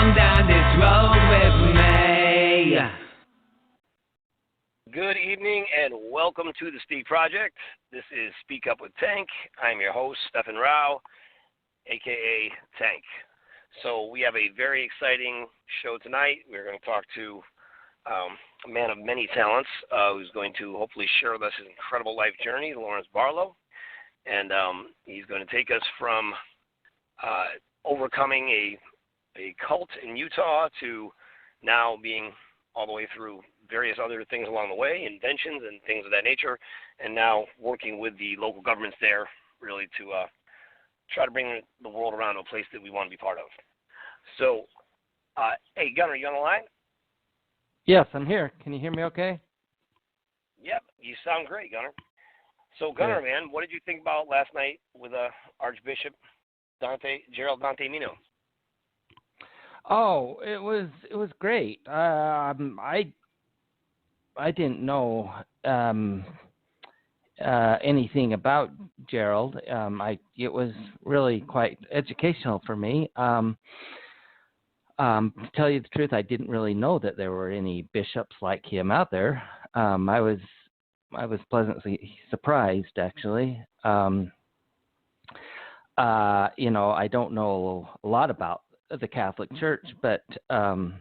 Come down this road with me. Good evening and welcome to the Speak Project. This is Speak Up with Tank. I'm your host, Stephen Rowe, a.k.a. Tank. So we have a very exciting show tonight. We're going to talk to a man of many talents who's going to hopefully share with us his incredible life journey, Lawrence Barlow. And he's going to take us from overcoming a cult in Utah to now being all the way through various other things along the way, inventions and things of that nature, and now working with the local governments there really to try to bring the world around to a place that we want to be part of. So, hey, Gunnar, you on the line? Yes, I'm here. Can you hear me okay? Yep, you sound great, Gunnar. So, Gunnar, man, what did you think about last night with Archbishop Gerald Dante Mino? Oh, it was great. I didn't know anything about Gerald. It was really quite educational for me. To tell you the truth, I didn't really know that there were any bishops like him out there. I was pleasantly surprised, actually. I don't know a lot about the Catholic Church, but I've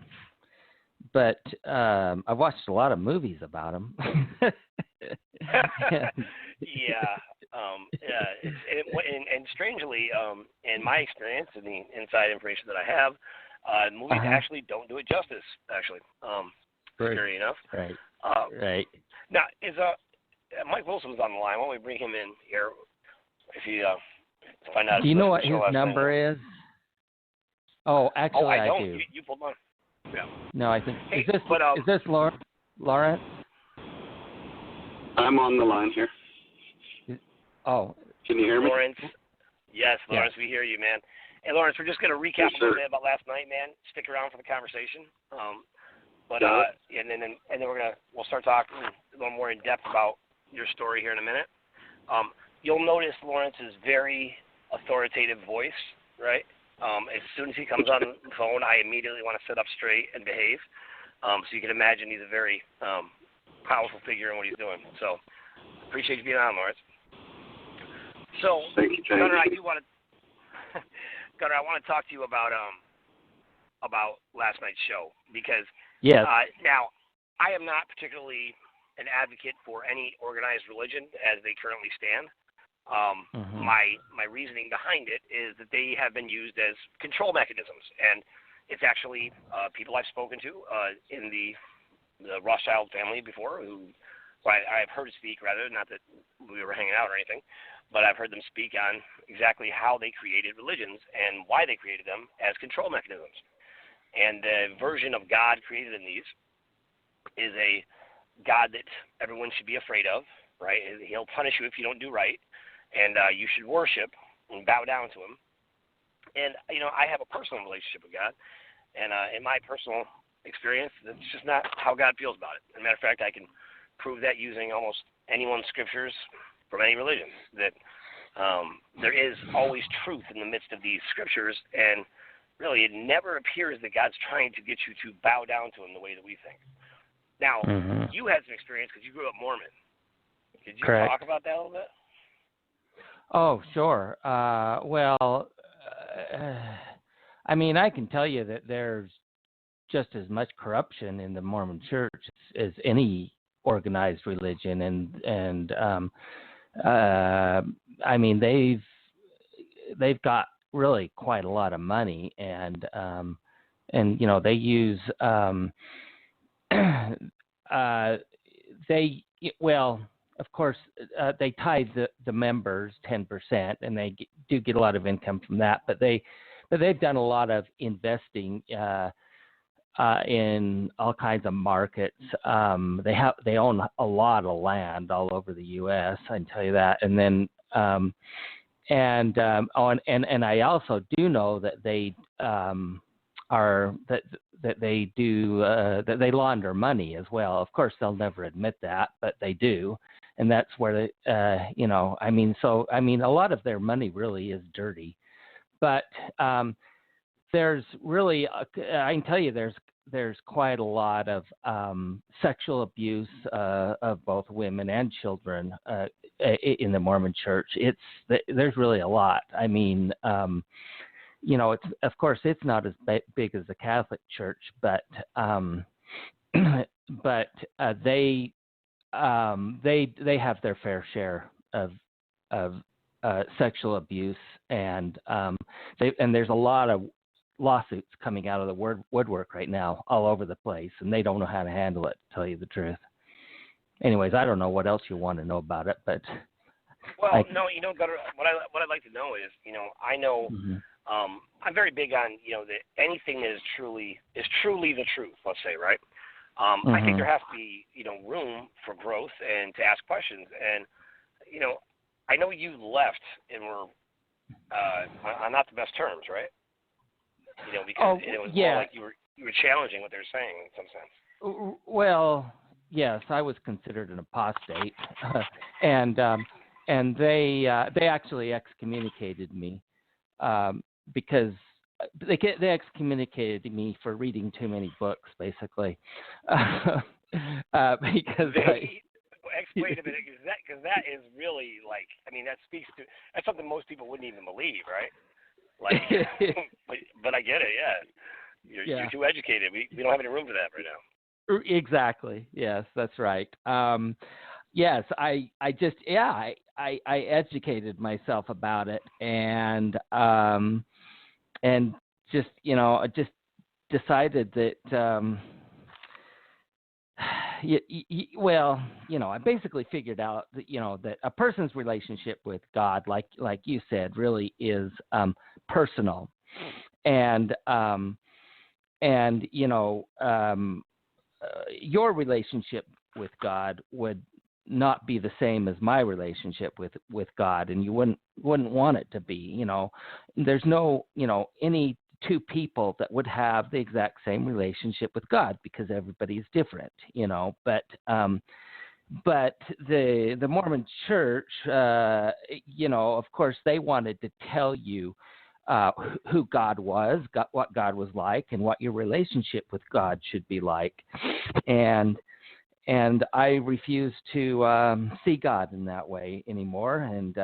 watched a lot of movies about him. And strangely, in my experience and the inside information that I have, movies actually don't do it justice. Actually, scary enough. Right. Right. Now, is Mike Wilson's on the line? Why don't we bring him in here? If you find out. Do you know what his number is? Oh, actually, I don't. do. You pulled on. Yeah. No, I think. Hey, is this Lawrence? I'm on the line here. Oh. Can you hear me? Lawrence. Yes, Lawrence, we hear you, man. Hey, Lawrence, we're just going to recap a little bit about last night, man. Stick around for the conversation. And then we'll start talking a little more in depth about your story here in a minute. You'll notice Lawrence's very authoritative voice, right? As soon as he comes on the phone, I immediately want to sit up straight and behave. So you can imagine he's a very powerful figure in what he's doing. So appreciate you being on, Lawrence. So, Gunnar, I want to talk to you about last night's show because now I am not particularly an advocate for any organized religion as they currently stand. My reasoning behind it is that they have been used as control mechanisms, and it's actually people I've spoken to in the Rothschild family before I've heard speak, rather, not that we were hanging out or anything, but I've heard them speak on exactly how they created religions and why they created them as control mechanisms. And the version of God created in these is a God that everyone should be afraid of, right? He'll punish you if you don't do right, and you should worship and bow down to him. And, I have a personal relationship with God, and in my personal experience, that's just not how God feels about it. As a matter of fact, I can prove that using almost anyone's scriptures from any religion, that there is always truth in the midst of these scriptures, and really it never appears that God's trying to get you to bow down to him the way that we think. Now, you had some experience because you grew up Mormon. Could you talk about that a little bit? Oh, sure. I can tell you that there's just as much corruption in the Mormon Church as any organized religion, and they've got really quite a lot of money, and they use of course they tithe the members 10%, and they do get a lot of income from that, but they've done a lot of investing in all kinds of markets. They own a lot of land all over the U.S. I can tell you that. And then and I also do know that they they launder money as well. Of course, they'll never admit that, but they do, and that's where a lot of their money really is dirty. But there's really, I can tell you, there's quite a lot of sexual abuse of both women and children in the Mormon Church. There's really a lot. I mean, it's, of course, it's not as big as the Catholic Church, but they have their fair share of sexual abuse, and there's a lot of lawsuits coming out of the woodwork right now all over the place, and they don't know how to handle it, to tell you the truth. Anyways, I don't know what else you want to know about it, but what I'd like to know is, I know I'm very big on, that anything that is truly the truth, let's say, right? I think there has to be, room for growth and to ask questions. And, I know you left and were on not the best terms, right? Because it was more like you were challenging what they were saying in some sense. Well, yes, I was considered an apostate, and they actually excommunicated me because they excommunicated me for reading too many books, basically. Because wait a minute, because that is really that's something most people wouldn't even believe, right? But I get it, yeah. You're too educated. We don't have any room for that right now. Exactly. Yes, that's right. Yes, I educated myself about it, and just I just decided that I basically figured out that that a person's relationship with God, like you said, really is personal, and your relationship with God would not be the same as my relationship with God, and you wouldn't want it to be. There's no any two people that would have the exact same relationship with God, because everybody's different. But the Mormon Church, of course, they wanted to tell you who God was, what God was like, and what your relationship with God should be like. And I refuse to see God in that way anymore, and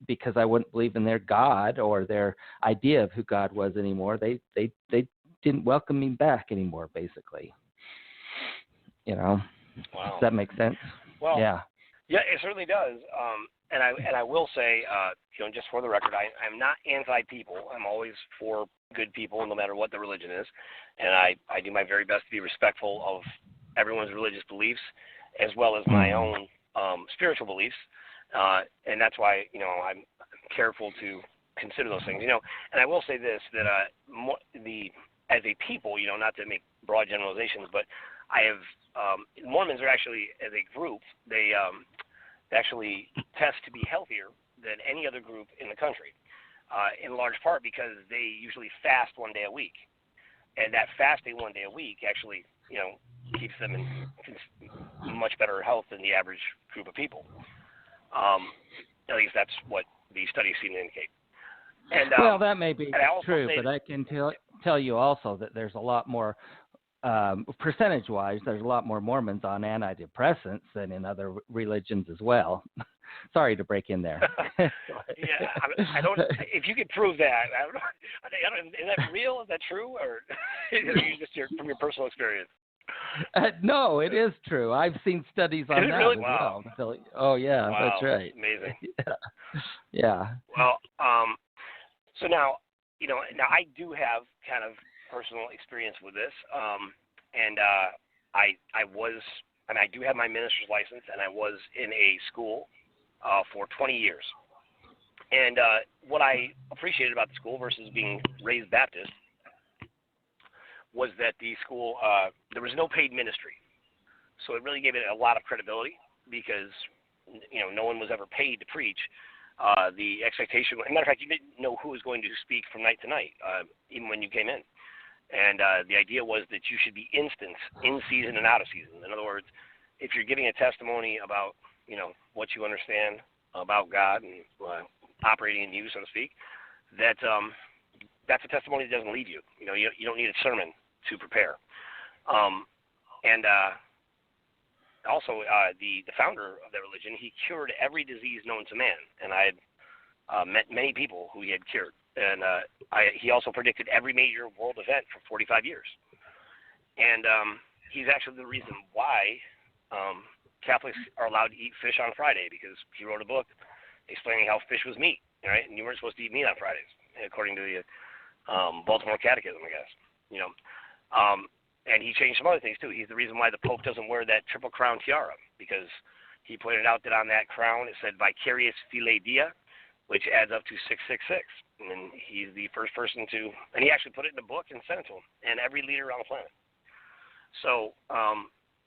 because I wouldn't believe in their God or their idea of who God was anymore. They didn't welcome me back anymore, basically. Wow. Does that make sense? Well, yeah, it certainly does. And I will say, just for the record, I'm not anti-people. I'm always for good people, no matter what the religion is. And I do my very best to be respectful of everyone's religious beliefs, as well as my own spiritual beliefs. And that's why, I'm careful to consider those things. And I will say this, that as a people, not to make broad generalizations, but I have Mormons are actually, as a group, they actually test to be healthier than any other group in the country, in large part because they usually fast 1 day a week. And that fasting 1 day a week actually, keeps them in much better health than the average group of people. At least that's what the studies seem to indicate. And, well, that may be true, but I can tell you also that there's a lot more, percentage-wise, there's a lot more Mormons on antidepressants than in other religions as well. Sorry to break in there. Yeah, I don't. If you could prove that, I don't know. Is that real? Is that true, or is it just from your personal experience? No, it is true. I've seen studies on that really? as Wow. well. Oh, yeah, wow, that's right. Amazing. Yeah. Well, so now, now I do have kind of personal experience with this, and I do have my minister's license, and I was in a school for 20 years. And what I appreciated about the school versus being raised Baptist was that the school, there was no paid ministry. So it really gave it a lot of credibility because, no one was ever paid to preach. The expectation, as a matter of fact, you didn't know who was going to speak from night to night, even when you came in. And the idea was that you should be instant, in season and out of season. In other words, if you're giving a testimony about, what you understand about God and operating in you, so to speak, that that's a testimony that doesn't leave you. You know, you don't need a sermon to prepare. Also, the founder of that religion, he cured every disease known to man, and I had met many people who he had cured. And he also predicted every major world event for 45 years. And he's actually the reason why Catholics are allowed to eat fish on Friday, because he wrote a book explaining how fish was meat, right? And you weren't supposed to eat meat on Fridays, according to the Baltimore Catechism, I guess. You know, and he changed some other things too. He's the reason why the Pope doesn't wear that triple crown tiara, because he pointed out that on that crown it said Vicarius Filii Dei, which adds up to 666. And he's the first person to, and he actually put it in a book and sent it to him and every leader on the planet. So,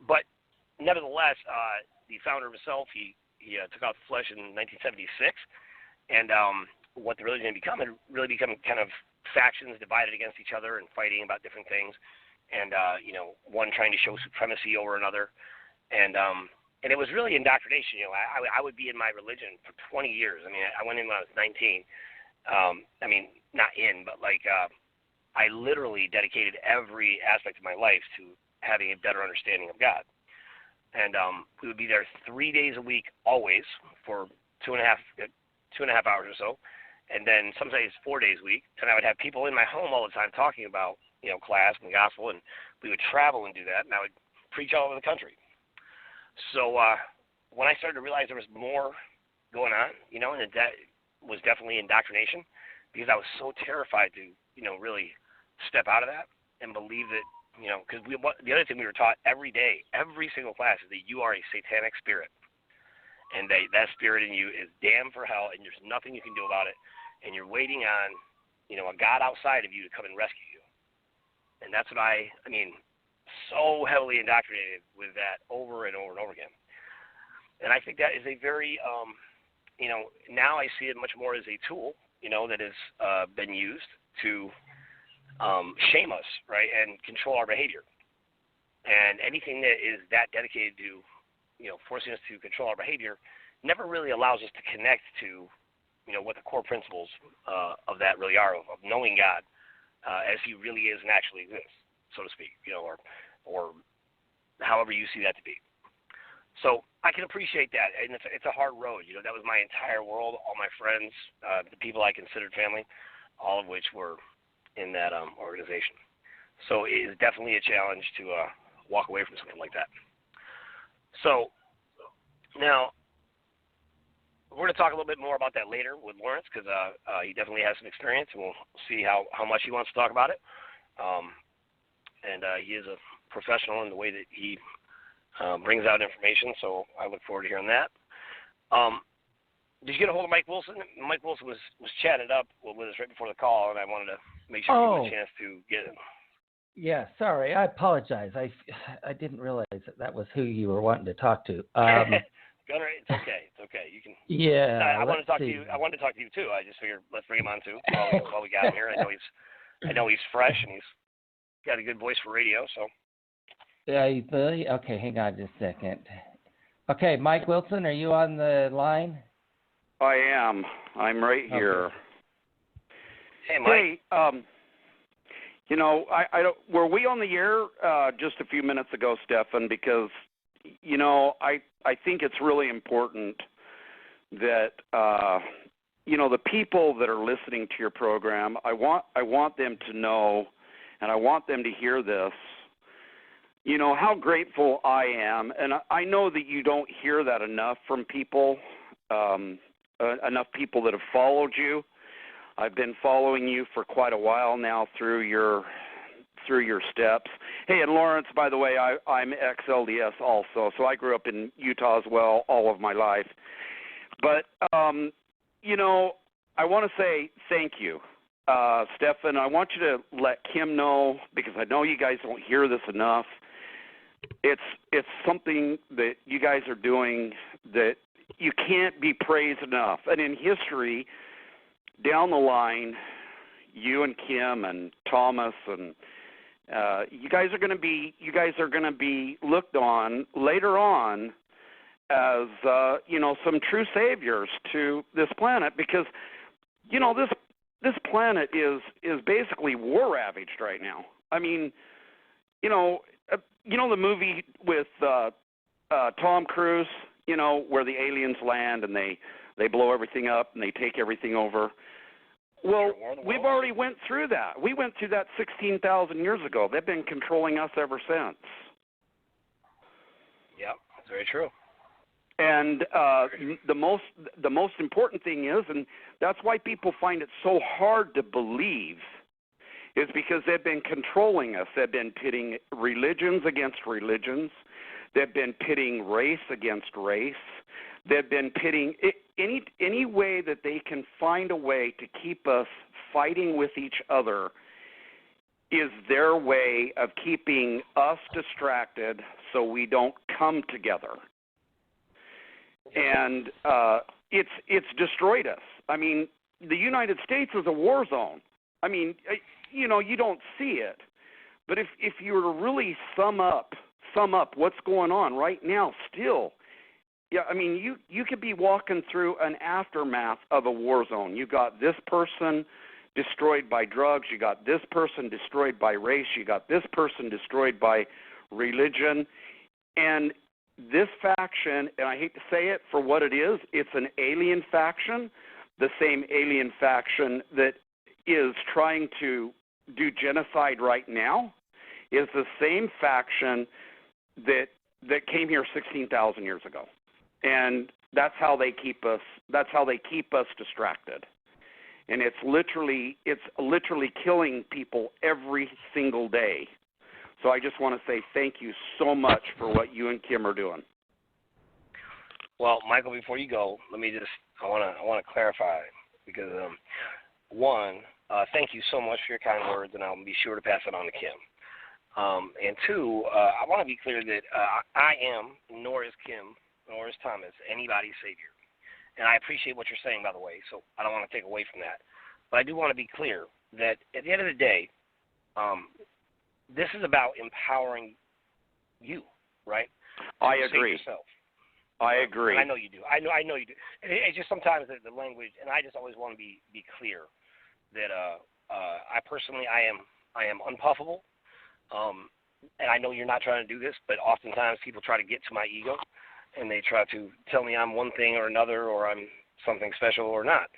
but nevertheless, the founder himself, he took out the flesh in 1976, and what the religion had become, it really become kind of factions divided against each other and fighting about different things, and you know, one trying to show supremacy over another, and it was really indoctrination. You know, I would be in my religion for 20 years. I mean, I went in when I was 19. I mean, not in, but like I literally dedicated every aspect of my life to having a better understanding of God. And we would be there 3 days a week, always, for 2.5 hours or so, and then sometimes 4 days a week. And I would have people in my home all the time talking about, you know, class and the gospel, and we would travel and do that, and I would preach all over the country. So when I started to realize there was more going on, you know, and that was definitely indoctrination, because I was so terrified to, you know, really step out of that and believe that, you know, because the other thing we were taught every day, every single class, is that you are a satanic spirit, and that spirit in you is damned for hell, and there's nothing you can do about it, and you're waiting on, you know, a God outside of you to come and rescue you. And that's what I mean, so heavily indoctrinated with that over and over and over again. And I think that is a very, you know, now I see it much more as a tool, you know, that has been used to shame us, right, and control our behavior. And anything that is that dedicated to, you know, forcing us to control our behavior never really allows us to connect to, you know, what the core principles of that really are, of knowing God as he really is and actually exists, so to speak, you know, or however you see that to be. So I can appreciate that, and it's a hard road. You know, that was my entire world, all my friends, the people I considered family, all of which were in that organization. So it is definitely a challenge to walk away from something like that. So now we're going to talk a little bit more about that later with Lawrence, because he definitely has some experience, and we'll see how much he wants to talk about it. And he is a professional in the way that he brings out information, so I look forward to hearing that. Did you get a hold of Mike Wilson? Mike Wilson was chatted up with us right before the call, and I wanted to make sure you had a chance to get him. Yeah, sorry. I apologize. I didn't realize that was who you were wanting to talk to. Gunnar, it's okay. It's okay. You can. Yeah. I wanted to talk to you. I wanted to talk to you too. I just figured let's bring him on too while we got him here. I know he's fresh and he's got a good voice for radio. So. Yeah. Okay. Hang on just a second. Okay, Mike Wilson, are you on the line? I am. I'm right here. Okay. Hey, Mike. Hey, you know, I don't. Were we on the air just a few minutes ago, Stefan? Because, you know, I think it's really important that you know, the people that are listening to your program, I want them to know, and I want them to hear this. You know how grateful I am, and I know that you don't hear that enough from people, enough people that have followed you. I've been following you for quite a while now through your steps. Hey, and Lawrence, by the way, I'm ex-LDS also, so I grew up in Utah as well all of my life. But, you know, I want to say thank you, Stefan. I want you to let Kim know, because I know you guys don't hear this enough. It's something that you guys are doing that you can't be praised enough. And in history, down the line, you and Kim and Thomas and you guys are going to be looked on later on as you know, some true saviors to this planet, because you know this planet is basically war ravaged right now. I mean, you know the movie with Tom Cruise, where the aliens land and they blow everything up and they take everything over. Well, we've already went through that. We went through that 16,000 years ago. They've been controlling us ever since. Yep, that's very true. And the most important thing is, and that's why people find it so hard to believe, is because they've been controlling us. They've been pitting religions against religions. They've been pitting race against race. They've been pitting any way that they can find a way to keep us fighting with each other is their way of keeping us distracted so we don't come together. And it's destroyed us. I mean, the United States is a war zone. I mean, you don't see it. But if you were to really sum up what's going on right now still, yeah, I mean, you could be walking through an aftermath of a war zone. You got this person destroyed by drugs. You got this person destroyed by race. You got this person destroyed by religion. And this faction, and I hate to say it for what it is, it's an alien faction, the same alien faction that is trying to do genocide right now, is the same faction that came here 16,000 years ago. And that's how they keep us distracted. And it's literally killing people every single day. So I just want to say thank you so much for what you and Kim are doing. Well, Michael, before you go, I want to clarify because thank you so much for your kind words, and I'll be sure to pass it on to Kim. And two, I want to be clear that I am, nor is Kim, nor is Thomas, anybody's savior. And I appreciate what you're saying, by the way, so I don't want to take away from that. But I do want to be clear that at the end of the day, this is about empowering you, right? I agree. Save yourself. I agree. And I know you do. I know you do. It's just sometimes the language, and I just always want to be clear that I personally I am unpuffable, and I know you're not trying to do this, but oftentimes people try to get to my ego, and they try to tell me I'm one thing or another, or I'm something special or not,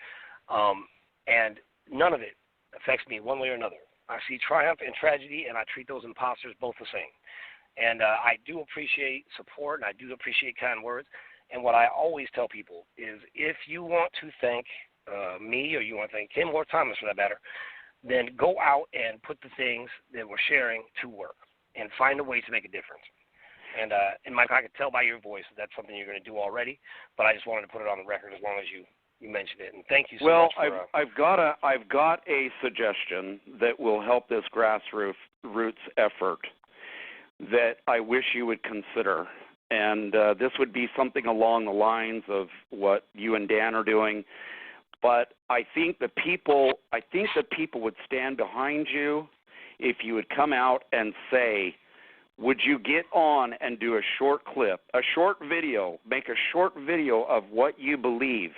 and none of it affects me one way or another. I see triumph and tragedy, and I treat those imposters both the same. And I do appreciate support, and I do appreciate kind words. And what I always tell people is if you want to thank me, or you want to thank Kim or Thomas for that matter, then go out and put the things that we're sharing to work and find a way to make a difference. And Michael, I could tell by your voice that that's something you're going to do already, but I just wanted to put it on the record as long as you mentioned it. And thank you so much for I've got a suggestion that will help this grassroots effort that I wish you would consider. And this would be something along the lines of what you and Dan are doing. But I think the people would stand behind you if you would come out and say, would you get on and do a short clip, a short video, make a short video of what you believe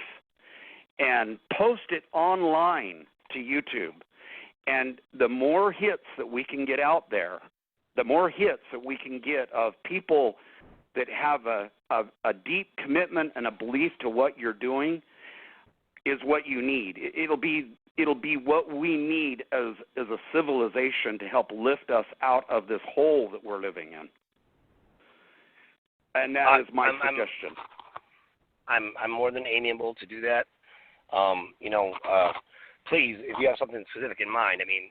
and post it online to YouTube. And the more hits that we can get out there, the more hits that we can get of people that have a deep commitment and a belief to what you're doing is what you need. It'll be what we need as a civilization to help lift us out of this hole that we're living in. And that is my suggestion. I'm more than amiable to do that. Please, if you have something specific in mind, I mean,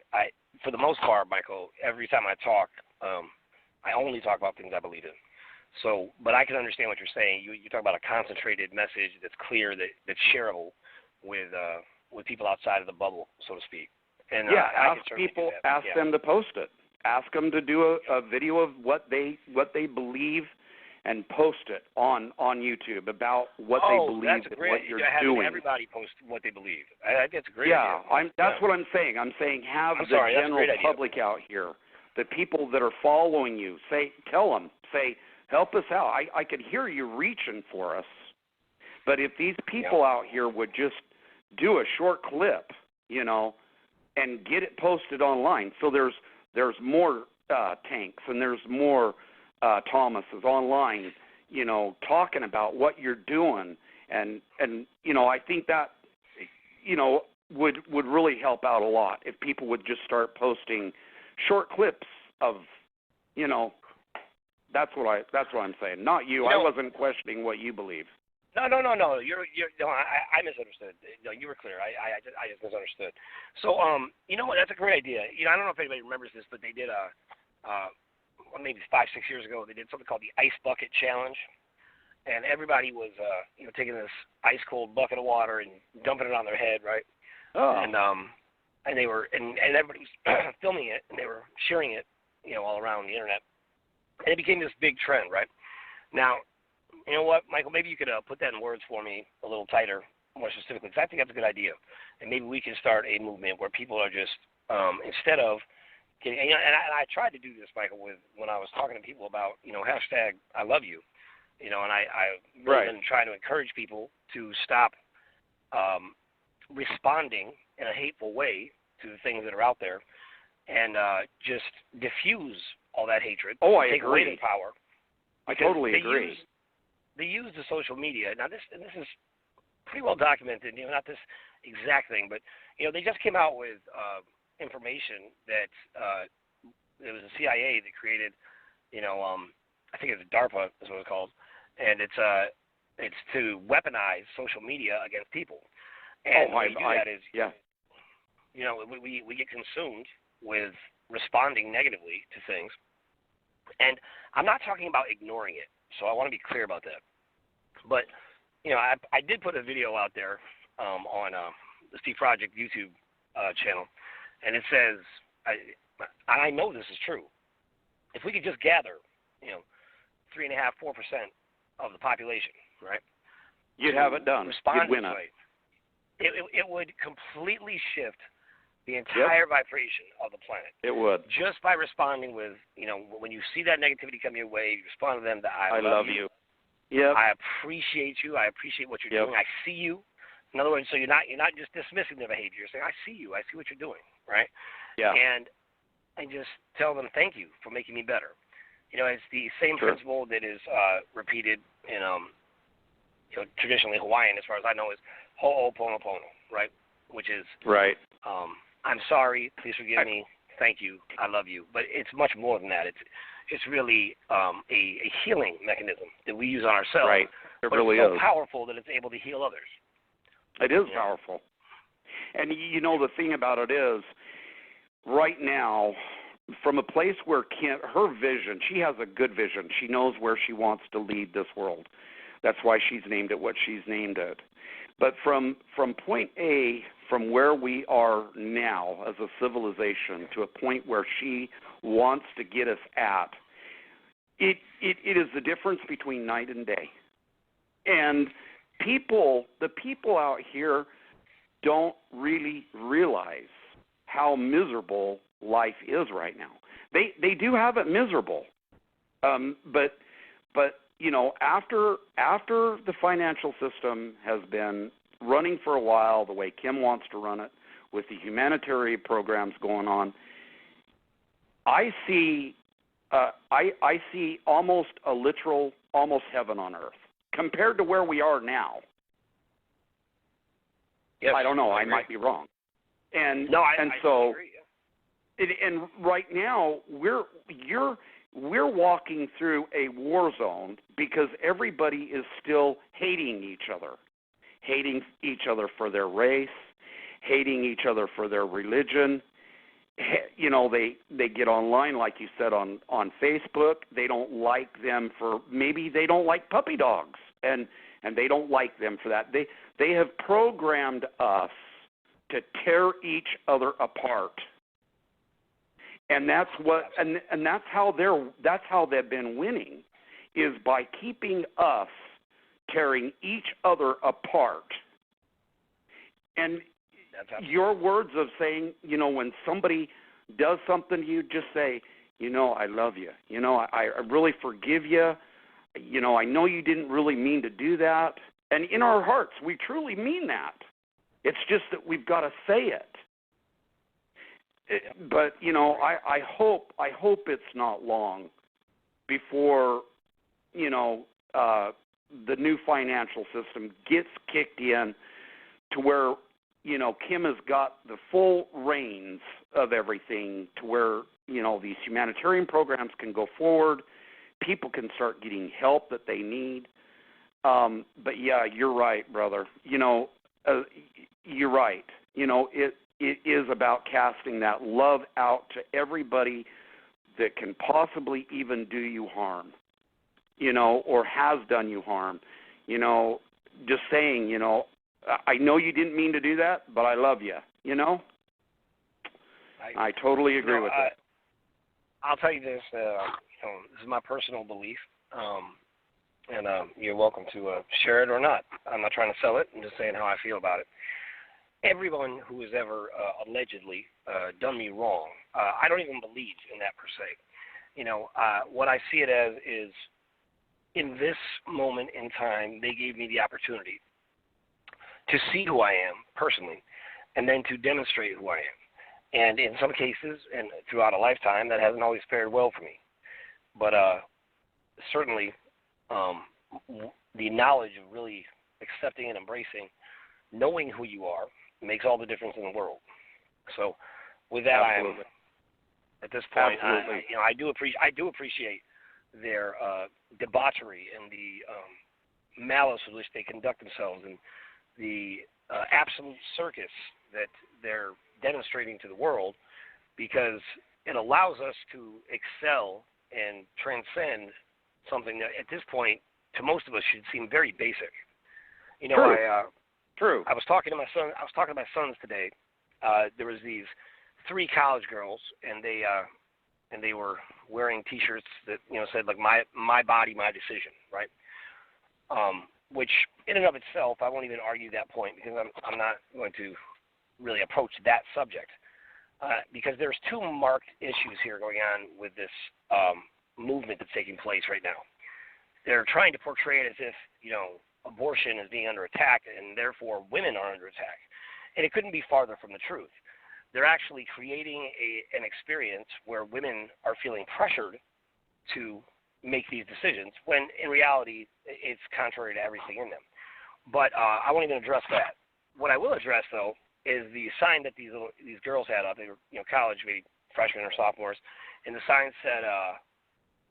for the most part, Michael, every time I talk, I only talk about things I believe in. So, but I can understand what you're saying. You talk about a concentrated message that's clear, that's shareable with people outside of the bubble, so to speak. And ask people, them to post it. Ask them to do a video of what they believe and post it on YouTube about what they believe and what you're doing. Everybody post what they believe. I think that's a great idea. That's what I'm saying. I'm saying have the general public out here, the people that are following you, tell them, help us out. I could hear you reaching for us. But if these people out here would just do a short clip you know, and get it posted online. So there's more tanks and there's more Thomases online, you know, talking about what you're doing, and you know, I think that, you know, would really help out a lot if people would just start posting short clips of, you know, that's what I'm saying. Not you. I wasn't questioning what you believe. No. You're no. I misunderstood. No, you were clear. I just misunderstood. So you know what? That's a great idea. You know, I don't know if anybody remembers this, but they did maybe 5-6 years ago. They did something called the Ice Bucket Challenge, and everybody was you know, taking this ice cold bucket of water and dumping it on their head, right? Oh. And they were and everybody was filming it, and they were sharing it, you know, all around the internet, and it became this big trend, right? Now, you know what, Michael? Maybe you could put that in words for me a little tighter, more specifically, because I think that's a good idea, and maybe we can start a movement where people are just instead of getting, and I tried to do this, Michael, when I was talking to people about, you know, hashtag I love you, you know, and I really been trying to encourage people to stop responding in a hateful way to the things that are out there, and just diffuse all that hatred. Oh, I take agree. away their power. I totally agree. They use the social media. Now, this is pretty well documented. You know, not this exact thing, but you know, they just came out with information that it was the CIA that created. You know, I think it's DARPA is what it's called, and it's to weaponize social media against people. And what we do that is, you know, we get consumed with responding negatively to things. And I'm not talking about ignoring it, so I want to be clear about that. But, you know, I did put a video out there on the Steve Project YouTube channel, and it says, I know this is true. If we could just gather, you know, 3.5–4% of the population, right? You'd have it done. You'd win it. It would completely shift the entire vibration of the planet. It would. Just by responding with, you know, when you see that negativity come your way, you respond to them that I love you. Yep. I appreciate you. I appreciate what you're doing. I see you. In other words, so you're not just dismissing their behavior. You're saying, I see you. I see what you're doing, right? Yeah. And just tell them thank you for making me better. You know, it's the same principle that is repeated in you know, traditionally Hawaiian, as far as I know, is ho'oponopono, right? Which is I'm sorry, please forgive me, thank you, I love you. But it's much more than that. It's really a healing mechanism that we use on ourselves. Right. But really it's so powerful that it's able to heal others. It is powerful. And you know, the thing about it is, right now, from a place where her vision, she has a good vision. She knows where she wants to lead this world. That's why she's named it what she's named it. But from point A, from where we are now as a civilization to a point where she wants to get us at, it is the difference between night and day. And the people out here don't really realize how miserable life is right now. They do have it miserable, but you know, after the financial system has been running for a while the way Kim wants to run it, with the humanitarian programs going on, I see almost a literal, almost heaven on earth compared to where we are now. Yes, I don't know. I might be wrong. And so, agree, and right now we're walking through a war zone because everybody is still hating each other for their race, hating each other for their religion. You know, they get online, like you said, on Facebook. They don't like them for, maybe they don't like puppy dogs, and they don't like them for that. They have programmed us to tear each other apart. And that's what, and that's how they've been winning, is by keeping us tearing each other apart. And your words of saying, you know, when somebody does something to you, just say, you know, I love you. You know, I really forgive you. You know, I know you didn't really mean to do that. And in our hearts, we truly mean that. It's just that we've got to say it. But I hope it's not long before the new financial system gets kicked in to where Kim has got the full reins of everything, to where these humanitarian programs can go forward, people can start getting help that they need. But yeah, you're right, brother. You're right. It is about casting that love out to everybody that can possibly even do you harm, or has done you harm. Just saying, I know you didn't mean to do that, but I love you, I totally agree with that. I'll tell you this, this is my personal belief, and you're welcome to share it or not. I'm not trying to sell it. I'm just saying how I feel about it. Everyone who has ever allegedly done me wrong, I don't even believe in that per se. What I see it as is, in this moment in time, they gave me the opportunity to see who I am personally, and then to demonstrate who I am. And in some cases, and throughout a lifetime, that hasn't always fared well for me. But certainly, the knowledge of really accepting and embracing, knowing who you are, makes all the difference in the world. So, with that, Absolutely. At this point, Absolutely. I do appreciate their debauchery and the malice with which they conduct themselves, and the absolute circus that they're demonstrating to the world, because it allows us to excel and transcend something that at this point to most of us should seem very basic. True. I was talking to my sons today. There was these 3 college girls, and they were wearing T-shirts that said like my body, my decision, right? Which in and of itself, I won't even argue that point, because I'm not going to really approach that subject, because there's 2 marked issues here going on with this movement that's taking place right now. They're trying to portray it as if abortion is being under attack, and therefore women are under attack, and it couldn't be farther from the truth. They're actually creating an experience where women are feeling pressured to make these decisions, when in reality it's contrary to everything in them. But I won't even address that. What I will address, though, is the sign that these girls had up. They were college, maybe freshmen or sophomores, and the sign said,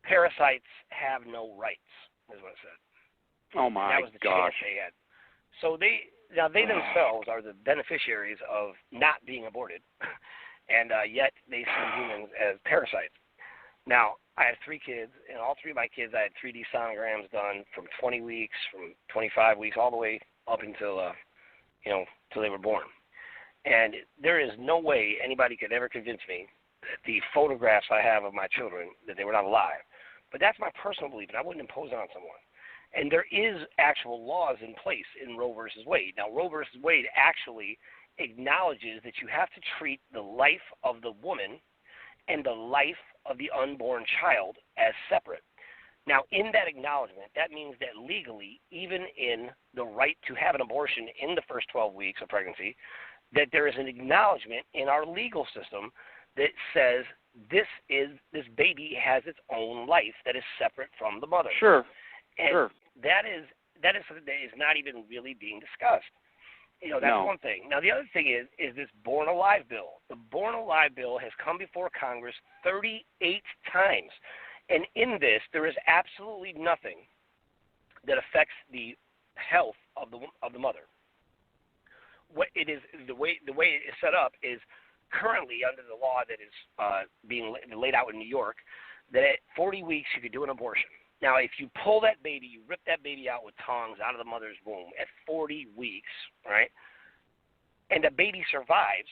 "Parasites have no rights," is what it said. Oh my that was the gosh! They had. So they themselves are the beneficiaries of not being aborted, and yet they see humans as parasites. Now, I have 3 kids, and all 3 of my kids, I had 3D sonograms done from 20 weeks, from 25 weeks, all the way up until till they were born. And there is no way anybody could ever convince me that the photographs I have of my children, that they were not alive. But that's my personal belief, and I wouldn't impose it on someone. And there is actual laws in place in Roe versus Wade. Now, Roe versus Wade actually acknowledges that you have to treat the life of the woman and the life of the unborn child as separate. Now, in that acknowledgement, that means that legally, even in the right to have an abortion in the first 12 weeks of pregnancy, that there is an acknowledgement in our legal system that says this baby has its own life that is separate from the mother. Sure. And sure. that is something that is not even really being discussed. That's one thing. Now, the other thing is this Born Alive bill. The Born Alive bill has come before Congress 38 times. And in this, there is absolutely nothing that affects the health of the mother. What it is, the way it is set up is currently under the law that is being laid out in New York, that at 40 weeks you could do an abortion. Now, if you pull that baby, you rip that baby out with tongs out of the mother's womb at 40 weeks, right, and the baby survives,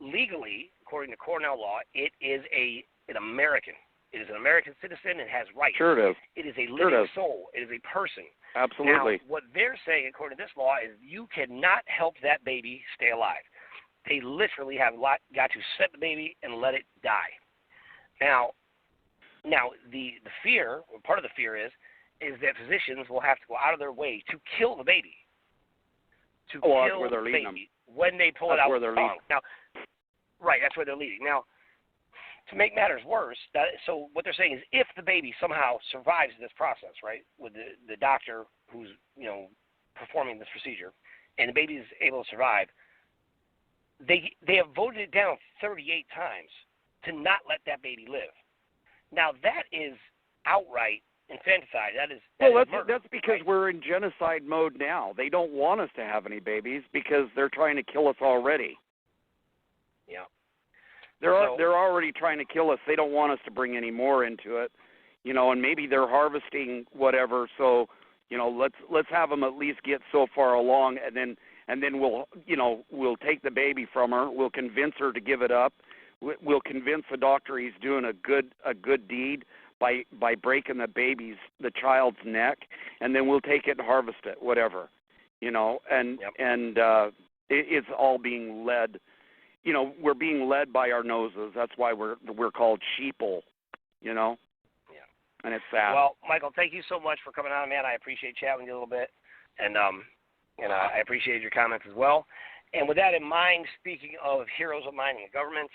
legally, according to Cornell law, it is an American. It is an American citizen and has rights. Sure it is. It is a living soul. It is a person. Absolutely. Now, what they're saying, according to this law, is you cannot help that baby stay alive. They literally have got to set the baby and let it die. Now, the fear, or part of the fear is that physicians will have to go out of their way to kill the baby. to kill kill where they're the leading baby when they pull it out where of the they're tongue. Now, right, that's where they're leading. Now, to make matters worse, so what they're saying is if the baby somehow survives this process, right, with the doctor who's, performing this procedure, and the baby is able to survive, they have voted it down 38 times to not let that baby live. Now, that is outright infanticide. That's because we're in genocide mode now. They don't want us to have any babies because they're trying to kill us already. Yeah. They're already trying to kill us. They don't want us to bring any more into it, and maybe they're harvesting whatever. So, let's have them at least get so far along, and then we'll take the baby from her. We'll convince her to give it up. We'll convince the doctor he's doing a good deed by breaking the child's neck, and then we'll take it and harvest it, whatever, it's all being led. We're being led by our noses. That's why we're called sheeple, Yeah. And it's sad. Well, Michael, thank you so much for coming on, man. I appreciate chatting with you a little bit, and I appreciate your comments as well. And with that in mind, speaking of heroes of mining and government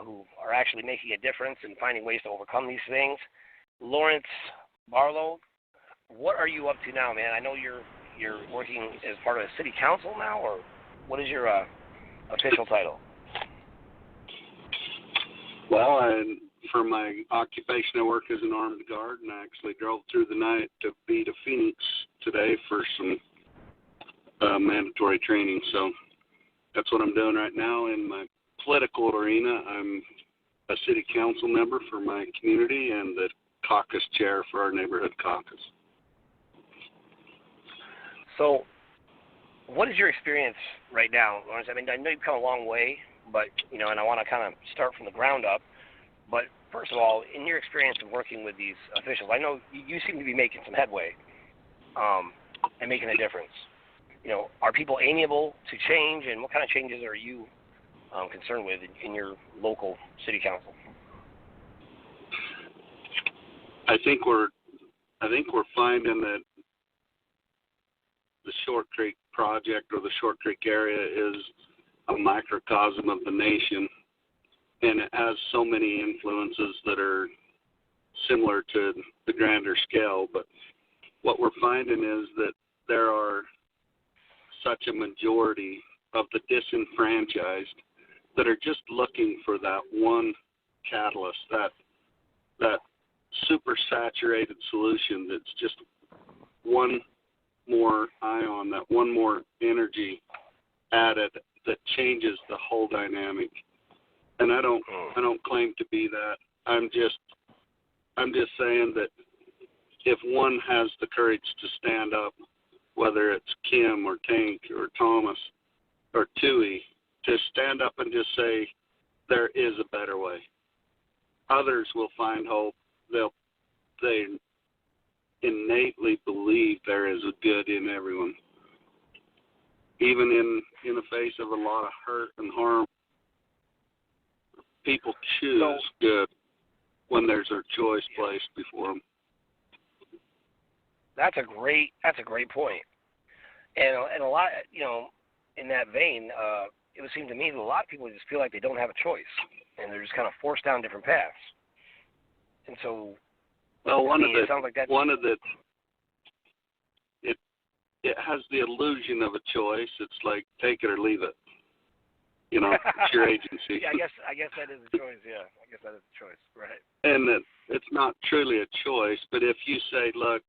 who are actually making a difference and finding ways to overcome these things, Lawrence Barlow, what are you up to now, man? I know you're working as part of the city council now, or what is your official title? Well, for my occupation, I work as an armed guard, and I actually drove through the night to be to Phoenix today for some mandatory training. So that's what I'm doing right now. In my political arena, I'm a city council member for my community and the caucus chair for our neighborhood caucus. So what is your experience right now, Lawrence? I mean, I know you've come a long way, but, and I want to kind of start from the ground up. But first of all, in your experience of working with these officials, I know you seem to be making some headway and making a difference. Are people amiable to change, and what kind of changes are you concerned with in your local city council? I think we're finding that the Short Creek project or the Short Creek area is a microcosm of the nation, and it has so many influences that are similar to the grander scale. But what we're finding is that there are such a majority of the disenfranchised that are just looking for that one catalyst, that super saturated solution that's just one more ion, that one more energy added that changes the whole dynamic. And I don't claim to be that. I'm just saying that if one has the courage to stand up, whether it's Kim or Tank or Thomas or Tui, to stand up and just say there is a better way. Others will find hope. They innately believe there is a good in everyone, even in the face of a lot of hurt and harm. People choose good when there's a choice placed before them. That's a great point. And a lot, in that vein, it would seem to me that a lot of people just feel like they don't have a choice, and they're just kind of forced down different paths. And so, it sounds like that. It has the illusion of a choice. It's like take it or leave it. It's your agency. Yeah, I guess that is a choice. Yeah, I guess that is a choice, right? And it's not truly a choice, but if you say, look,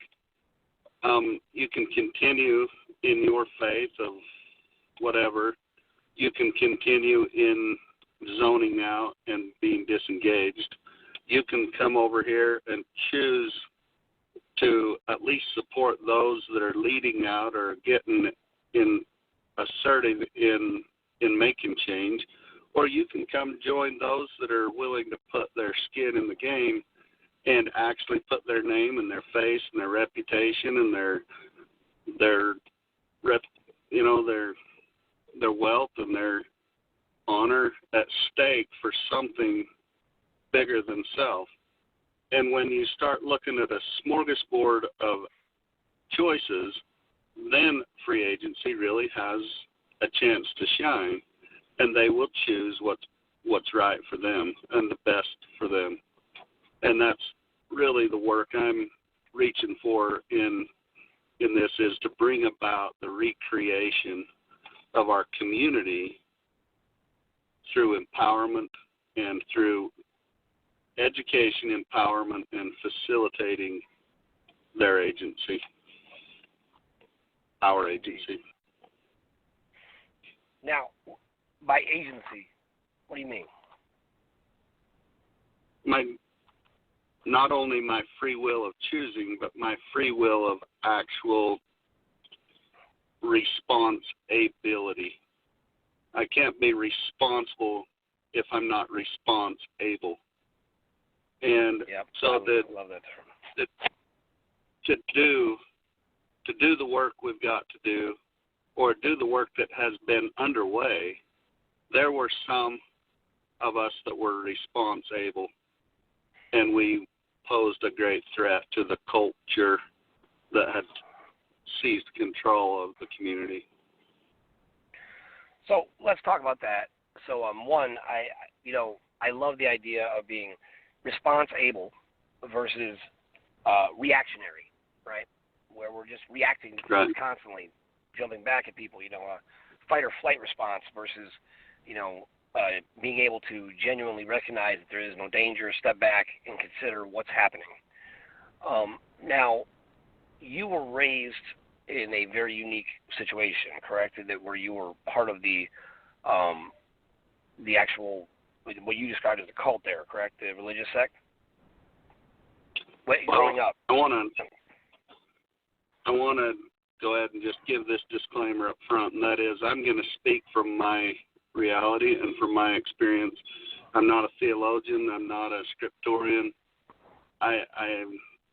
you can continue in your faith of whatever, you can continue in zoning out and being disengaged. You can come over here and choose to at least support those that are leading out or getting assertive in making change, or you can come join those that are willing to put their skin in the game and actually put their name and their face and their reputation and their wealth and their honor at stake for something bigger than self. And when you start looking at a smorgasbord of choices, then free agency really has a chance to shine, and they will choose what's right for them and the best for them. And that's really the work I'm reaching for in this, is to bring about the recreation of our community through empowerment and through education, empowerment, and facilitating their agency, our agency. Now, by agency, what do you mean? Not only my free will of choosing, but my free will of actual responsibility. I can't be responsible if I'm not response-able. And so I love that term. To do the work we've got to do, or do the work that has been underway, there were some of us that were response-able, and we posed a great threat to the culture that had seized control of the community. So let's talk about that. So one, I love the idea of being response-able versus reactionary, right? Where we're just reacting constantly, jumping back at people, a fight or flight response versus, being able to genuinely recognize that there is no danger, step back, and consider what's happening. Now, you were raised in a very unique situation, correct? That where you were part of the actual, what you described as a cult there, correct? The religious sect? Growing up. I want to go ahead and just give this disclaimer up front, and that is I'm going to speak from my reality and from my experience. I'm not a theologian. I'm not a scriptorian.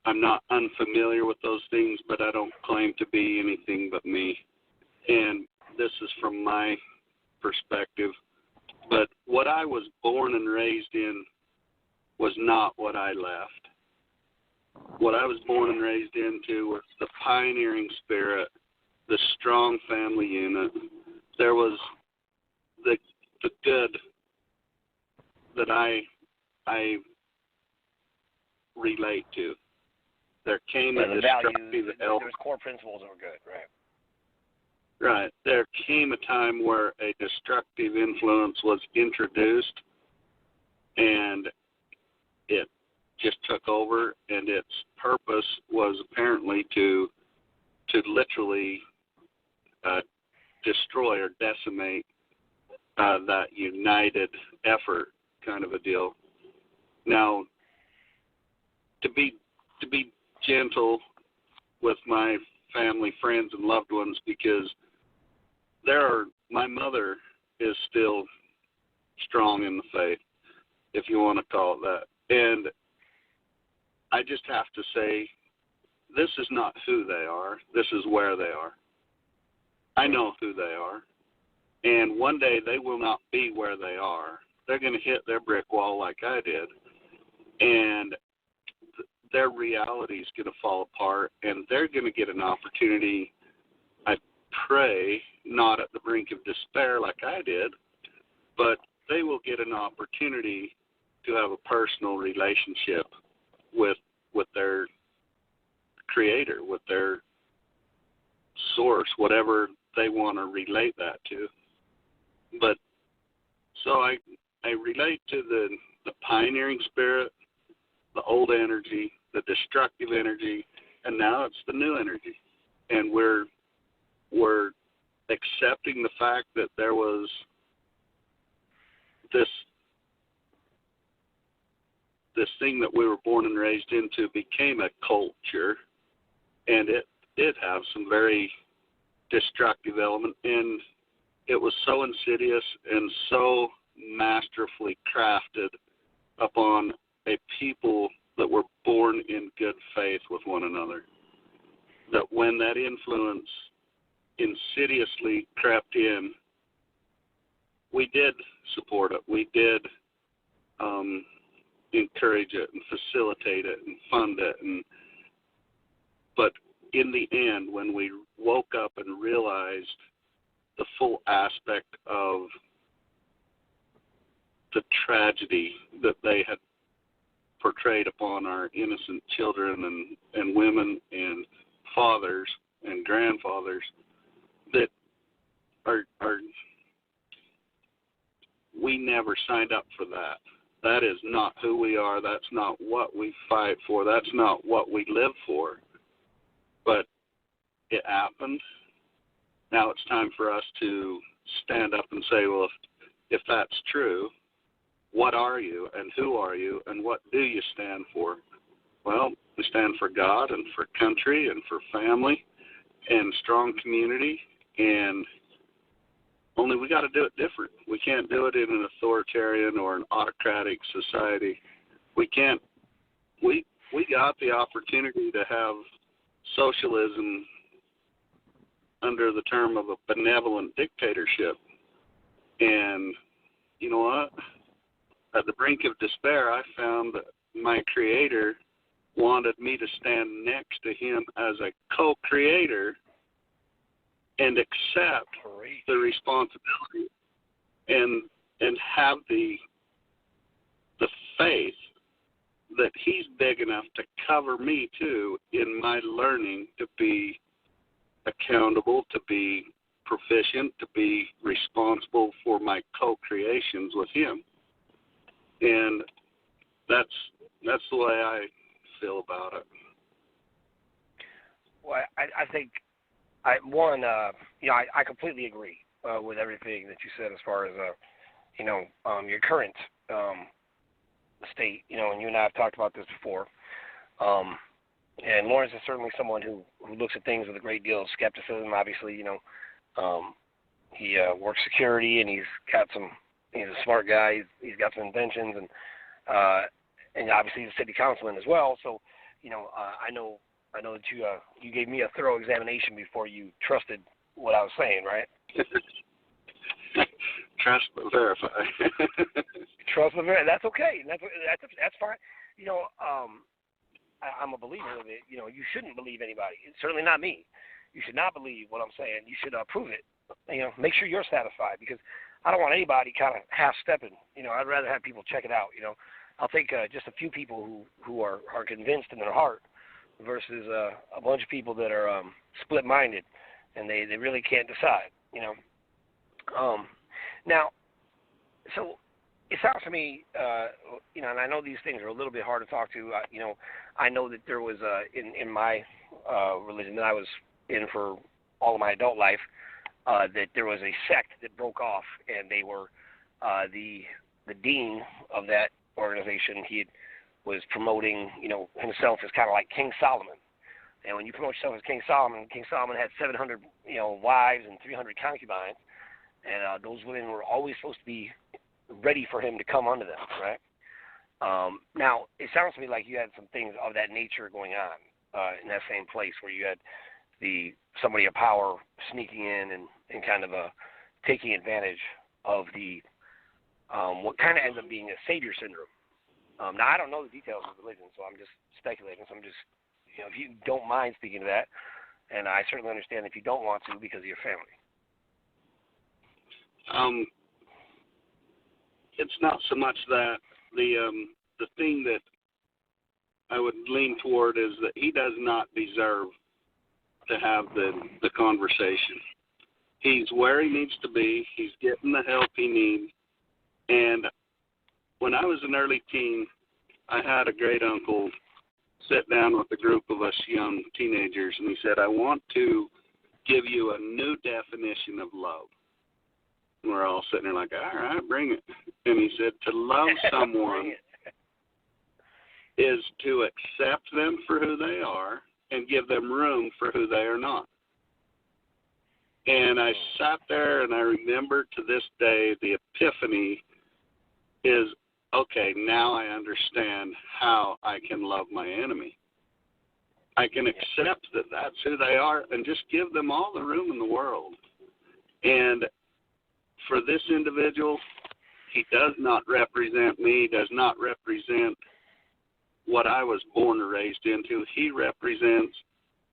I'm not unfamiliar with those things, but I don't claim to be anything but me. And this is from my perspective. But what I was born and raised in was not what I left. What I was born and raised into was the pioneering spirit, the strong family unit. There was the good that I relate to. There came a destructive there was core principles that were good, right? Right. There came a time where a destructive influence was introduced, and it just took over, and its purpose was apparently to literally destroy or decimate that united effort, kind of a deal. Now, to be gentle with my family, friends, and loved ones, because my mother is still strong in the faith, if you want to call it that. And I just have to say, this is not who they are. This is where they are. I know who they are. And one day they will not be where they are. They're going to hit their brick wall like I did. And their reality is going to fall apart. And they're going to get an opportunity, I pray, not at the brink of despair like I did, but they will get an opportunity to have a personal relationship with their creator, with their source, whatever they want to relate that to. But so I relate to the pioneering spirit, the old energy, the destructive energy, and now it's the new energy. And we're accepting the fact that there was this thing that we were born and raised into became a culture, and it did have some very destructive element, and it was so insidious and so masterfully crafted upon a people that were born in good faith with one another, that when that influence insidiously crept in, we did support it. We did encourage it and facilitate it and fund it. But in the end, when we woke up and realized the full aspect of the tragedy that they had portrayed upon our innocent children and women and fathers and grandfathers, that are we never signed up for that. That is not who we are. That's not what we fight for. That's not what we live for. But it happened. Now it's time for us to stand up and say, well, if that's true, what are you and who are you and what do you stand for? Well, we stand for God and for country and for family and strong community, and only we got to do it different. We can't do it in an authoritarian or an autocratic society. We can't. We got the opportunity to have socialism under the term of a benevolent dictatorship. And you know what? At the brink of despair, I found that my Creator wanted me to stand next to Him as a co-creator and accept the responsibility and have the faith that He's big enough to cover me too in my learning to be accountable, to be proficient, to be responsible for my co-creations with Him. And that's the way I feel about it. Well, I think I completely agree with everything that you said as far as your current state. And you and I have talked about this before. And Lawrence is certainly someone who looks at things with a great deal of skepticism. Obviously, he works security, and he's a smart guy. He's got some inventions, and obviously he's a city councilman as well. So, I know that you gave me a thorough examination before you trusted what I was saying, right? Trust but verify. Trust but verify. That's okay. That's fine. I'm a believer that you shouldn't believe anybody. It's certainly not me. You should not believe what I'm saying. You should prove it. Make sure you're satisfied, because I don't want anybody kind of half-stepping. I'd rather have people check it out. I'll take just a few people who are convinced in their heart versus a bunch of people that are split-minded and they really can't decide. Now, so it sounds to me, and I know these things are a little bit hard to talk to. I know that there was in my religion that I was in for all of my adult life, that there was a sect that broke off, and they were the dean of that organization. He was promoting, himself as kind of like King Solomon. And when you promote yourself as King Solomon had 700, wives and 300 concubines, and those women were always supposed to be ready for him to come unto them, right? Now, it sounds to me like you had some things of that nature going on in that same place, where you had somebody of power sneaking in and kind of taking advantage of the what kind of ends up being a savior syndrome. Now, I don't know the details of religion, so I'm just speculating. So I'm just, if you don't mind speaking to that, and I certainly understand if you don't want to because of your family. It's not so much that. The thing that I would lean toward is that he does not deserve to have the conversation. He's where he needs to be. He's getting the help he needs. And when I was an early teen, I had a great uncle sit down with a group of us young teenagers, and he said, I want to give you a new definition of love. And we're all sitting there like, all right, bring it. And he said, to love someone is to accept them for who they are and give them room for who they are not. And I sat there and I remember to this day the epiphany is, okay, now I understand how I can love my enemy. I can accept that that's who they are and just give them all the room in the world. And for this individual, he does not represent me, does not represent what I was born and raised into. He represents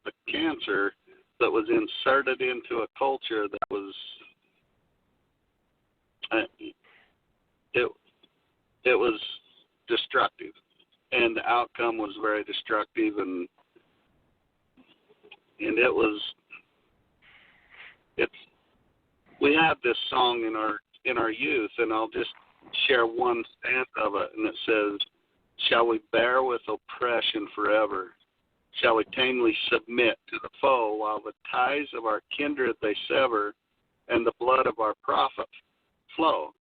the cancer that was inserted into a culture that was it was destructive, and the outcome was very destructive, and we have this song in our youth, and I'll just share one stanza of it, and it says, "Shall we bear with oppression forever? Shall we tamely submit to the foe while the ties of our kindred they sever and the blood of our prophet flow?"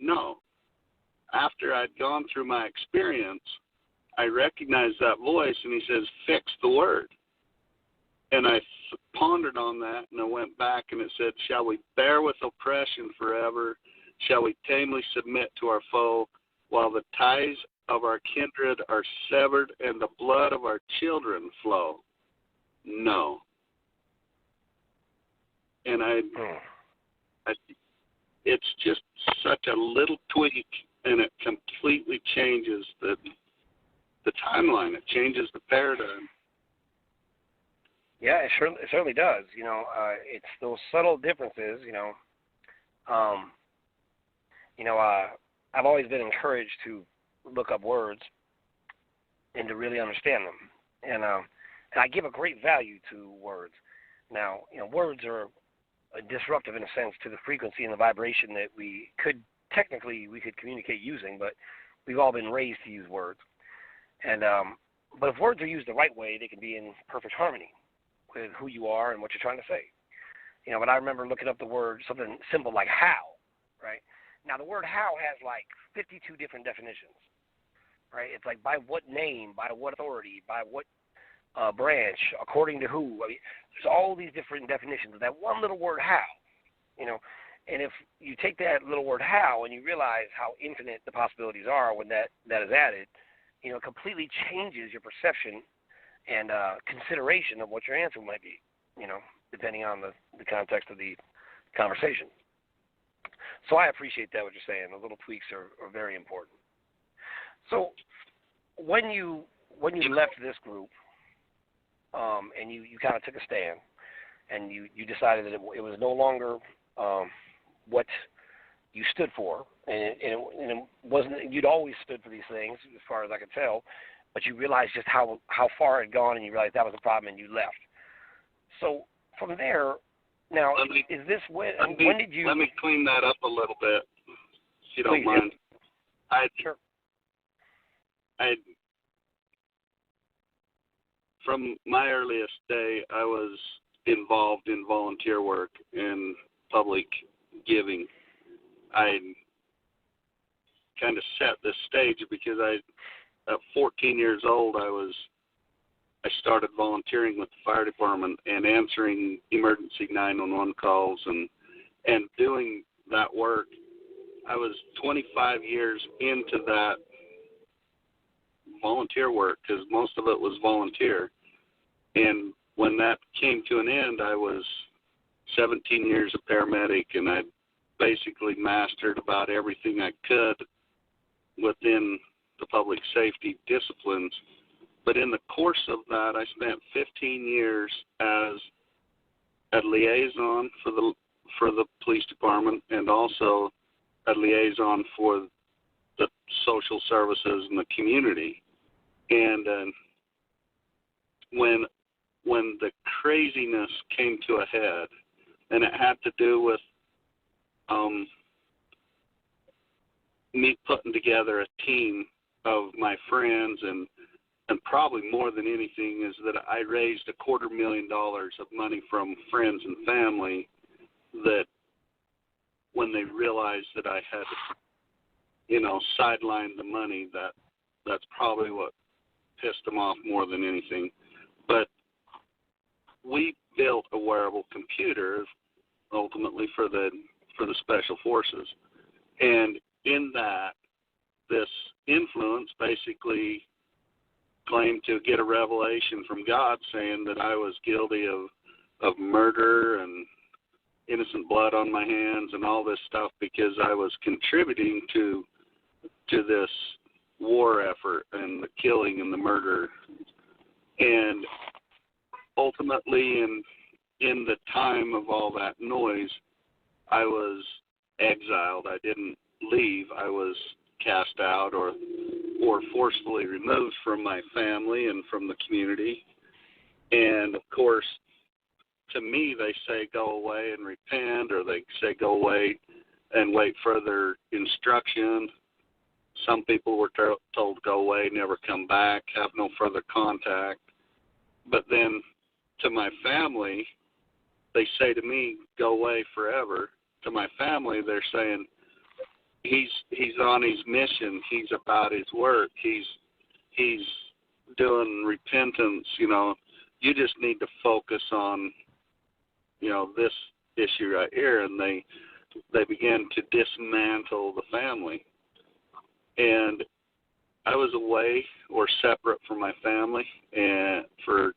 No. After I'd gone through my experience, I recognized that voice, and he says, "Fix the word." And I pondered on that, and I went back, and it said, "Shall we bear with oppression forever? Shall we tamely submit to our foe while the ties of our kindred are severed and the blood of our children flow?" No. And it's just such a little tweak, and it completely changes the timeline. It changes the paradigm. Yeah, it certainly does. It's those subtle differences. I've always been encouraged to look up words and to really understand them, and I give a great value to words. Now, words are disruptive in a sense to the frequency and the vibration that we could communicate using, but we've all been raised to use words. And but if words are used the right way, they can be in perfect harmony with who you are and what you're trying to say. But I remember looking up the word, something simple like how, right? Now, the word how has like 52 different definitions, right? It's like by what name, by what authority, by what branch, according to who. I mean, there's all these different definitions of that one little word how, And if you take that little word how and you realize how infinite the possibilities are when that is added, it completely changes your perception and consideration of what your answer might be, depending on the context of the conversation. So I appreciate that, what you're saying. The little tweaks are very important. So when you left this group and you kind of took a stand and you decided that it was no longer what you stood for, and it wasn't, you'd always stood for these things as far as I could tell, but you realized just how far it had gone, and you realized that was a problem, and you left. So from there, now, is this when did you... Let me clean that up a little bit, if you don't mind. Sure. From my earliest day, I was involved in volunteer work and public giving. I kind of set this stage because at 14 years old, I started volunteering with the fire department and answering emergency 911 calls and doing that work. I was 25 years into that volunteer work because most of it was volunteer. And when that came to an end, I was 17 years a paramedic, and I basically mastered about everything I could within the public safety disciplines. But in the course of that, I spent 15 years as a liaison for the police department and also a liaison for the social services in the community. And when the craziness came to a head, and it had to do with me putting together a team of my friends, and probably more than anything is that I raised $250,000 of money from friends and family, that when they realized that I had, sidelined the money, that's probably what pissed them off more than anything. But we built a wearable computer ultimately for the special forces, and in that, this influence basically claimed to get a revelation from God saying that I was guilty of murder and innocent blood on my hands and all this stuff because I was contributing to this war effort and the killing and the murder. And ultimately, in the time of all that noise, I was exiled. I didn't leave. I was cast out or forcefully removed from my family and from the community. And, of course, to me, they say go away and repent, or they say go away and wait further instruction. Some people were told go away, never come back, have no further contact. But then to my family, they say to me, go away forever. To my family, they're saying, he's on his mission. He's about his work. He's doing repentance. You just need to focus on, this issue right here. And they began to dismantle the family. And I was away or separate from my family and for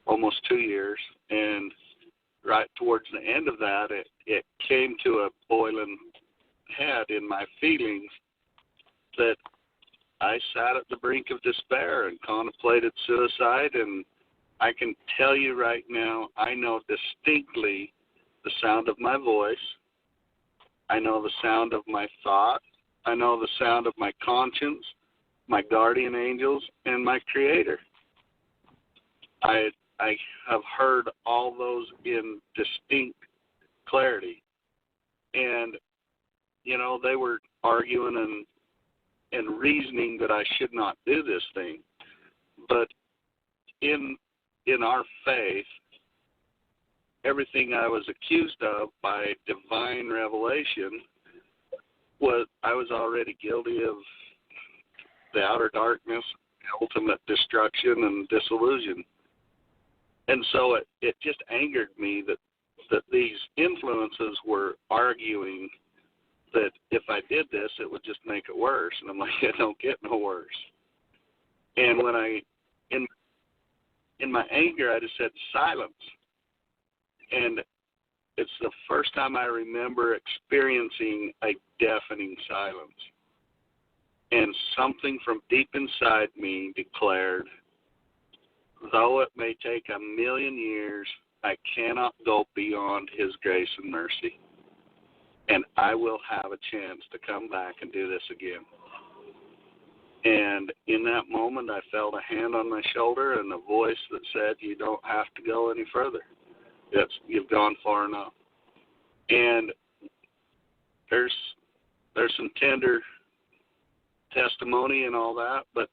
almost 2 years. And right towards the end of that, it came to a boiling head in my feelings that I sat at the brink of despair and contemplated suicide. And I can tell you right now, I know distinctly the sound of my voice. I know the sound of my thought. I know the sound of my conscience, my guardian angels, and my Creator. I have heard all those in distinct clarity. And, they were arguing and reasoning that I should not do this thing. But in our faith, everything I was accused of by divine revelation I was already guilty of the outer darkness, ultimate destruction, and disillusion. And so it just angered me that these influences were arguing that if I did this, it would just make it worse. And I'm like, it don't get no worse. And when in my anger, I just said silence. And it's the first time I remember experiencing a deafening silence. And something from deep inside me declared, though it may take 1,000,000 years, I cannot go beyond His grace and mercy. And I will have a chance to come back and do this again. And in that moment, I felt a hand on my shoulder and a voice that said, you don't have to go any further. You've gone far enough. And there's some tender testimony and all that, but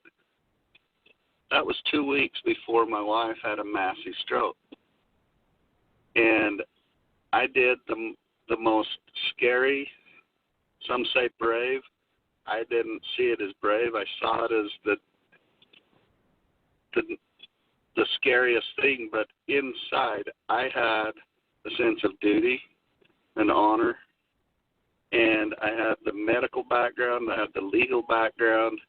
that was 2 weeks before my wife had a massive stroke. And I did the most scary, some say brave. I didn't see it as brave. I saw it as the scariest thing, but inside I had a sense of duty and honor, and I had the medical background, I had the legal background,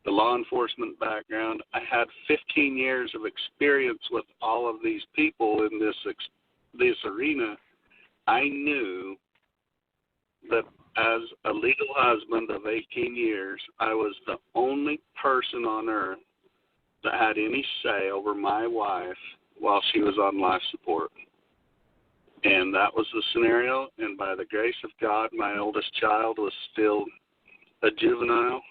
the law enforcement background. I had 15 years of experience with all of these people in this arena. I knew that as a legal husband of 18 years, I was the only person on earth that had any say over my wife while she was on life support. And that was the scenario, and by the grace of God, my oldest child was still a juvenile.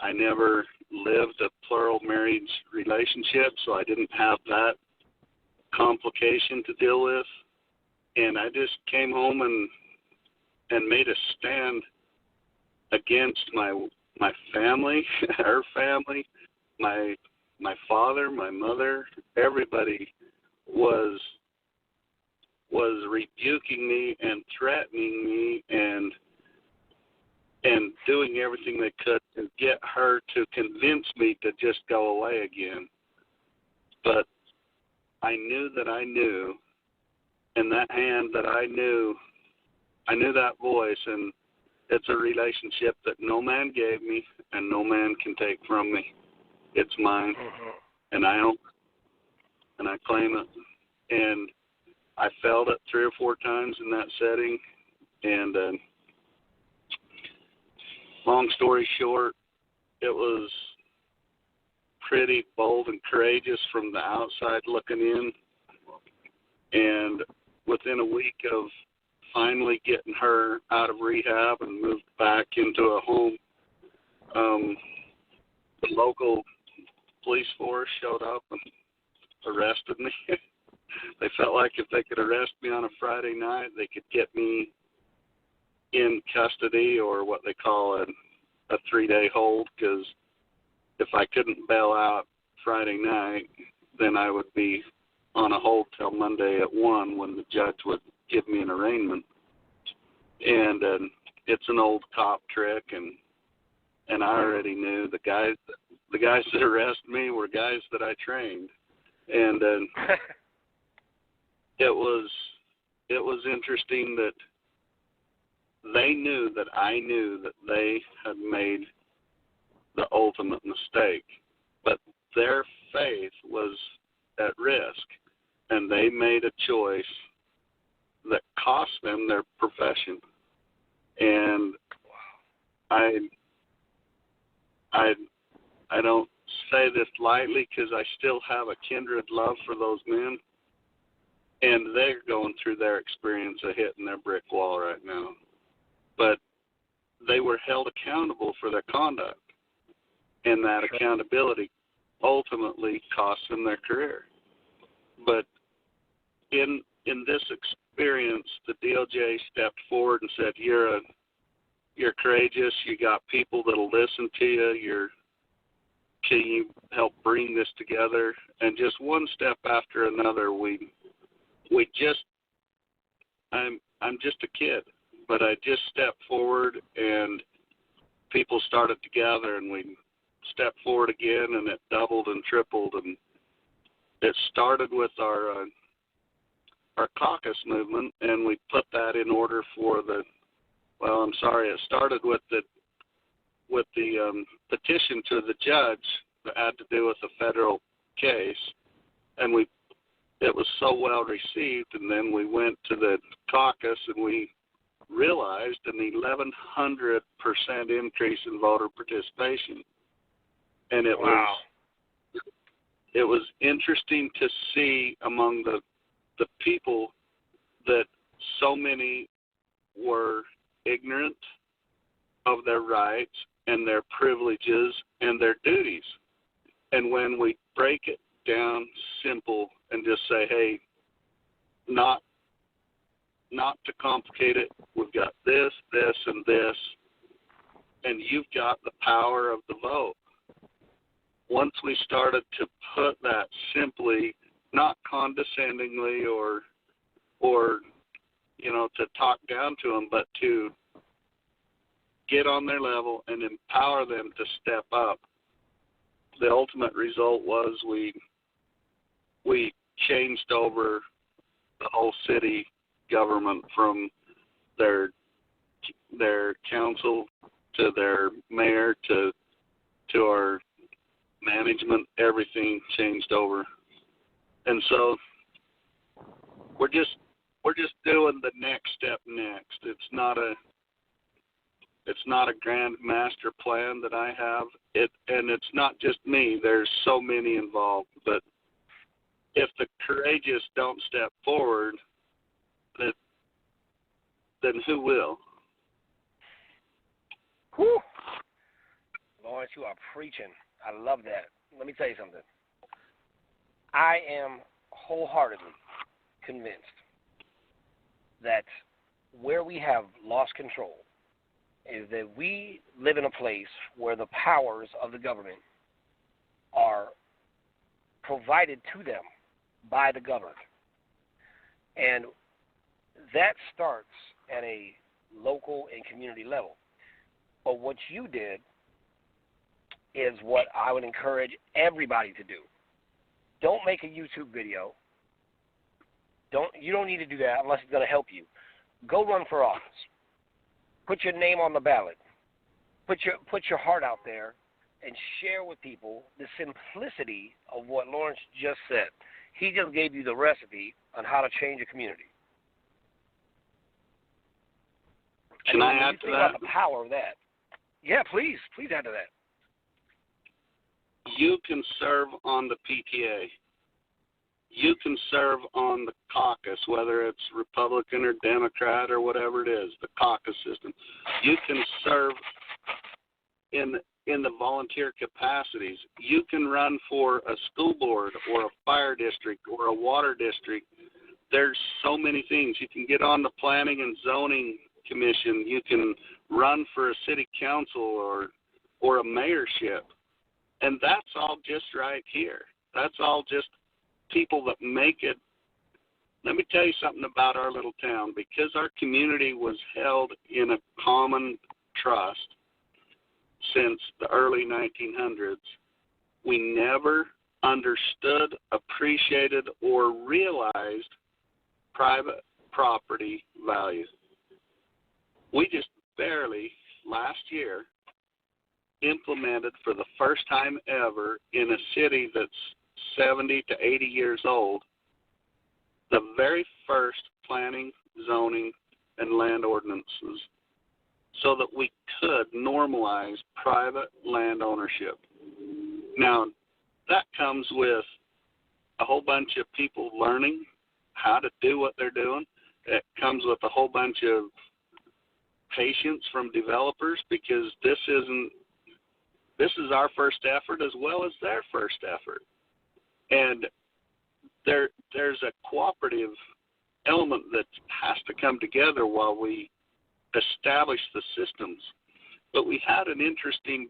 I never lived a plural marriage relationship, so I didn't have that complication to deal with. And I just came home and made a stand against my family, her family, my father, my mother. Everybody was rebuking me and threatening me and doing everything they could to get her to convince me to just go away again. But I knew that I knew, and that hand that I knew that voice, and it's a relationship that no man gave me and no man can take from me. It's mine, and I own it, and I claim it. And I felt it 3 or 4 times in that setting, and long story short, it was pretty bold and courageous from the outside looking in, And within a week of finally getting her out of rehab and moved back into a home, the local police force showed up and arrested me. They felt like if they could arrest me on a Friday night, they could get me in custody, or what they call a 3-day hold, because if I couldn't bail out Friday night, then I would be on a hold till Monday at 1 when the judge would give me an arraignment. And it's an old cop trick, and I already knew the guys that arrested me were guys that I trained. And it was interesting that they knew that I knew that they had made the ultimate mistake, but their faith was at risk, and they made a choice that cost them their profession. And I don't say this lightly, because I still have a kindred love for those men, and they're going through their experience of hitting their brick wall right now. But they were held accountable for their conduct, and that accountability ultimately cost them their career. But in this experience, the DOJ stepped forward and said, "You're courageous. You got people that'll listen to you. Can you help bring this together?" And just one step after another, I'm just a kid, but I just stepped forward, and people started to gather, and we stepped forward again, and it doubled and tripled. And it started with our caucus movement, and we put that in order for it started with the petition to the judge that had to do with the federal case, and it was so well received. And then we went to the caucus, and we realized an 1,100% increase in voter participation. And it was interesting to see among the people that so many were ignorant of their rights and their privileges and their duties. And when we break it down simple and just say, hey, not to complicate it, we've got this, this, and this, and you've got the power of the vote. Once we started to put that simply, not condescendingly or to talk down to them, but to get on their level and empower them to step up, the ultimate result was we changed over the whole city government, from their council to their mayor to our management. Everything changed over. And so we're just doing the next step next. It's not a grand master plan that I have. And it's not just me. There's so many involved. But if the courageous don't step forward, then who will? Whew. Lawrence, you are preaching. I love that. Let me tell you something. I am wholeheartedly convinced that where we have lost control is that we live in a place where the powers of the government are provided to them by the governed. And that starts at a local and community level. But what you did is what I would encourage everybody to do. Don't make a YouTube video. You don't need to do that unless it's going to help you. Go run for office. Put your name on the ballot. Put your heart out there and share with people the simplicity of what Lawrence just said. He just gave you the recipe on how to change a community. Can I add to that? About the power of that. Yeah, please add to that. You can serve on the PTA. you can serve on the caucus, whether it's Republican or Democrat or whatever it is, the caucus system. You can serve in the volunteer capacities. You can run for a school board or a fire district or a water district. There's so many things. You can get on the planning and zoning commission. You can run for a city council or a mayorship. And that's all just right here. That's all just people that make it. Let me tell you something about our little town. Because our community was held in a common trust since the early 1900s, we never understood, appreciated, or realized private property value. We just barely, last year, implemented for the first time ever in a city that's 70 to 80 years old, the very first planning, zoning, and land ordinances so that we could normalize private land ownership. Now, that comes with a whole bunch of people learning how to do what they're doing. It comes with a whole bunch of patience from developers, because this is our first effort as well as their first effort. And there's a cooperative element that has to come together while we establish the systems. But we had an interesting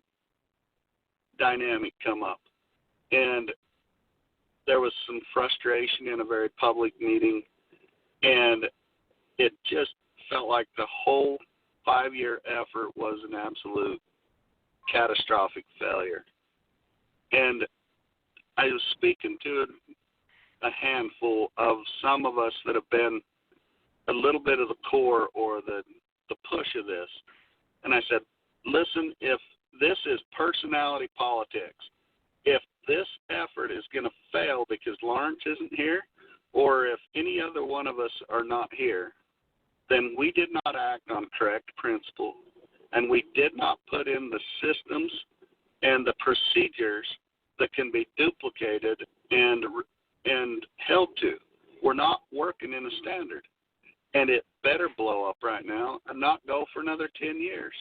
dynamic come up, and there was some frustration in a very public meeting, and it just felt like the whole 5-year effort was an absolute catastrophic failure. And I was speaking to a handful of some of us that have been a little bit of the core or the push of this. And I said, listen, if this is personality politics, if this effort is going to fail because Lawrence isn't here, or if any other one of us are not here, then we did not act on correct principle, and we did not put in the systems and the procedures that can be duplicated and held to. We're not working in a standard, and it better blow up right now and not go for another 10 years.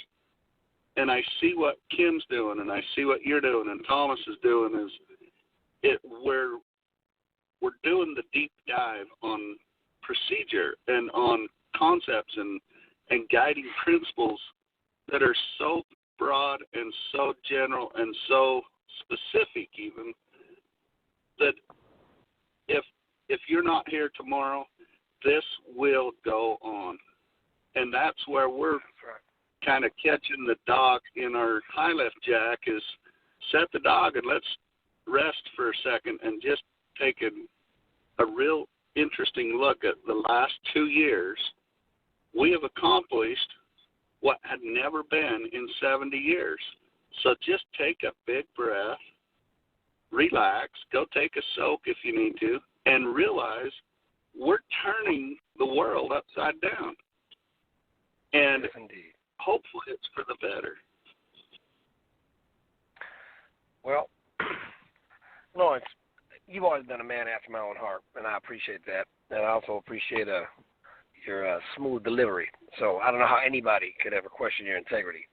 And I see what Kim's doing, and I see what you're doing, and Thomas is doing. We're doing the deep dive on procedure and on concepts and guiding principles that are so broad and so general and so specific, even that if you're not here tomorrow, this will go on. And that's where we're kind of catching the dog in our high left jack, is set the dog and let's rest for a second and just take a real interesting look at the last 2 years. We have accomplished what had never been in 70 years. So just take a big breath, relax, go take a soak if you need to, and realize we're turning the world upside down. And yes, indeed. Hopefully it's for the better. Well, Lawrence, you've always been a man after my own heart, and I appreciate that. And I also appreciate your smooth delivery. So I don't know how anybody could ever question your integrity.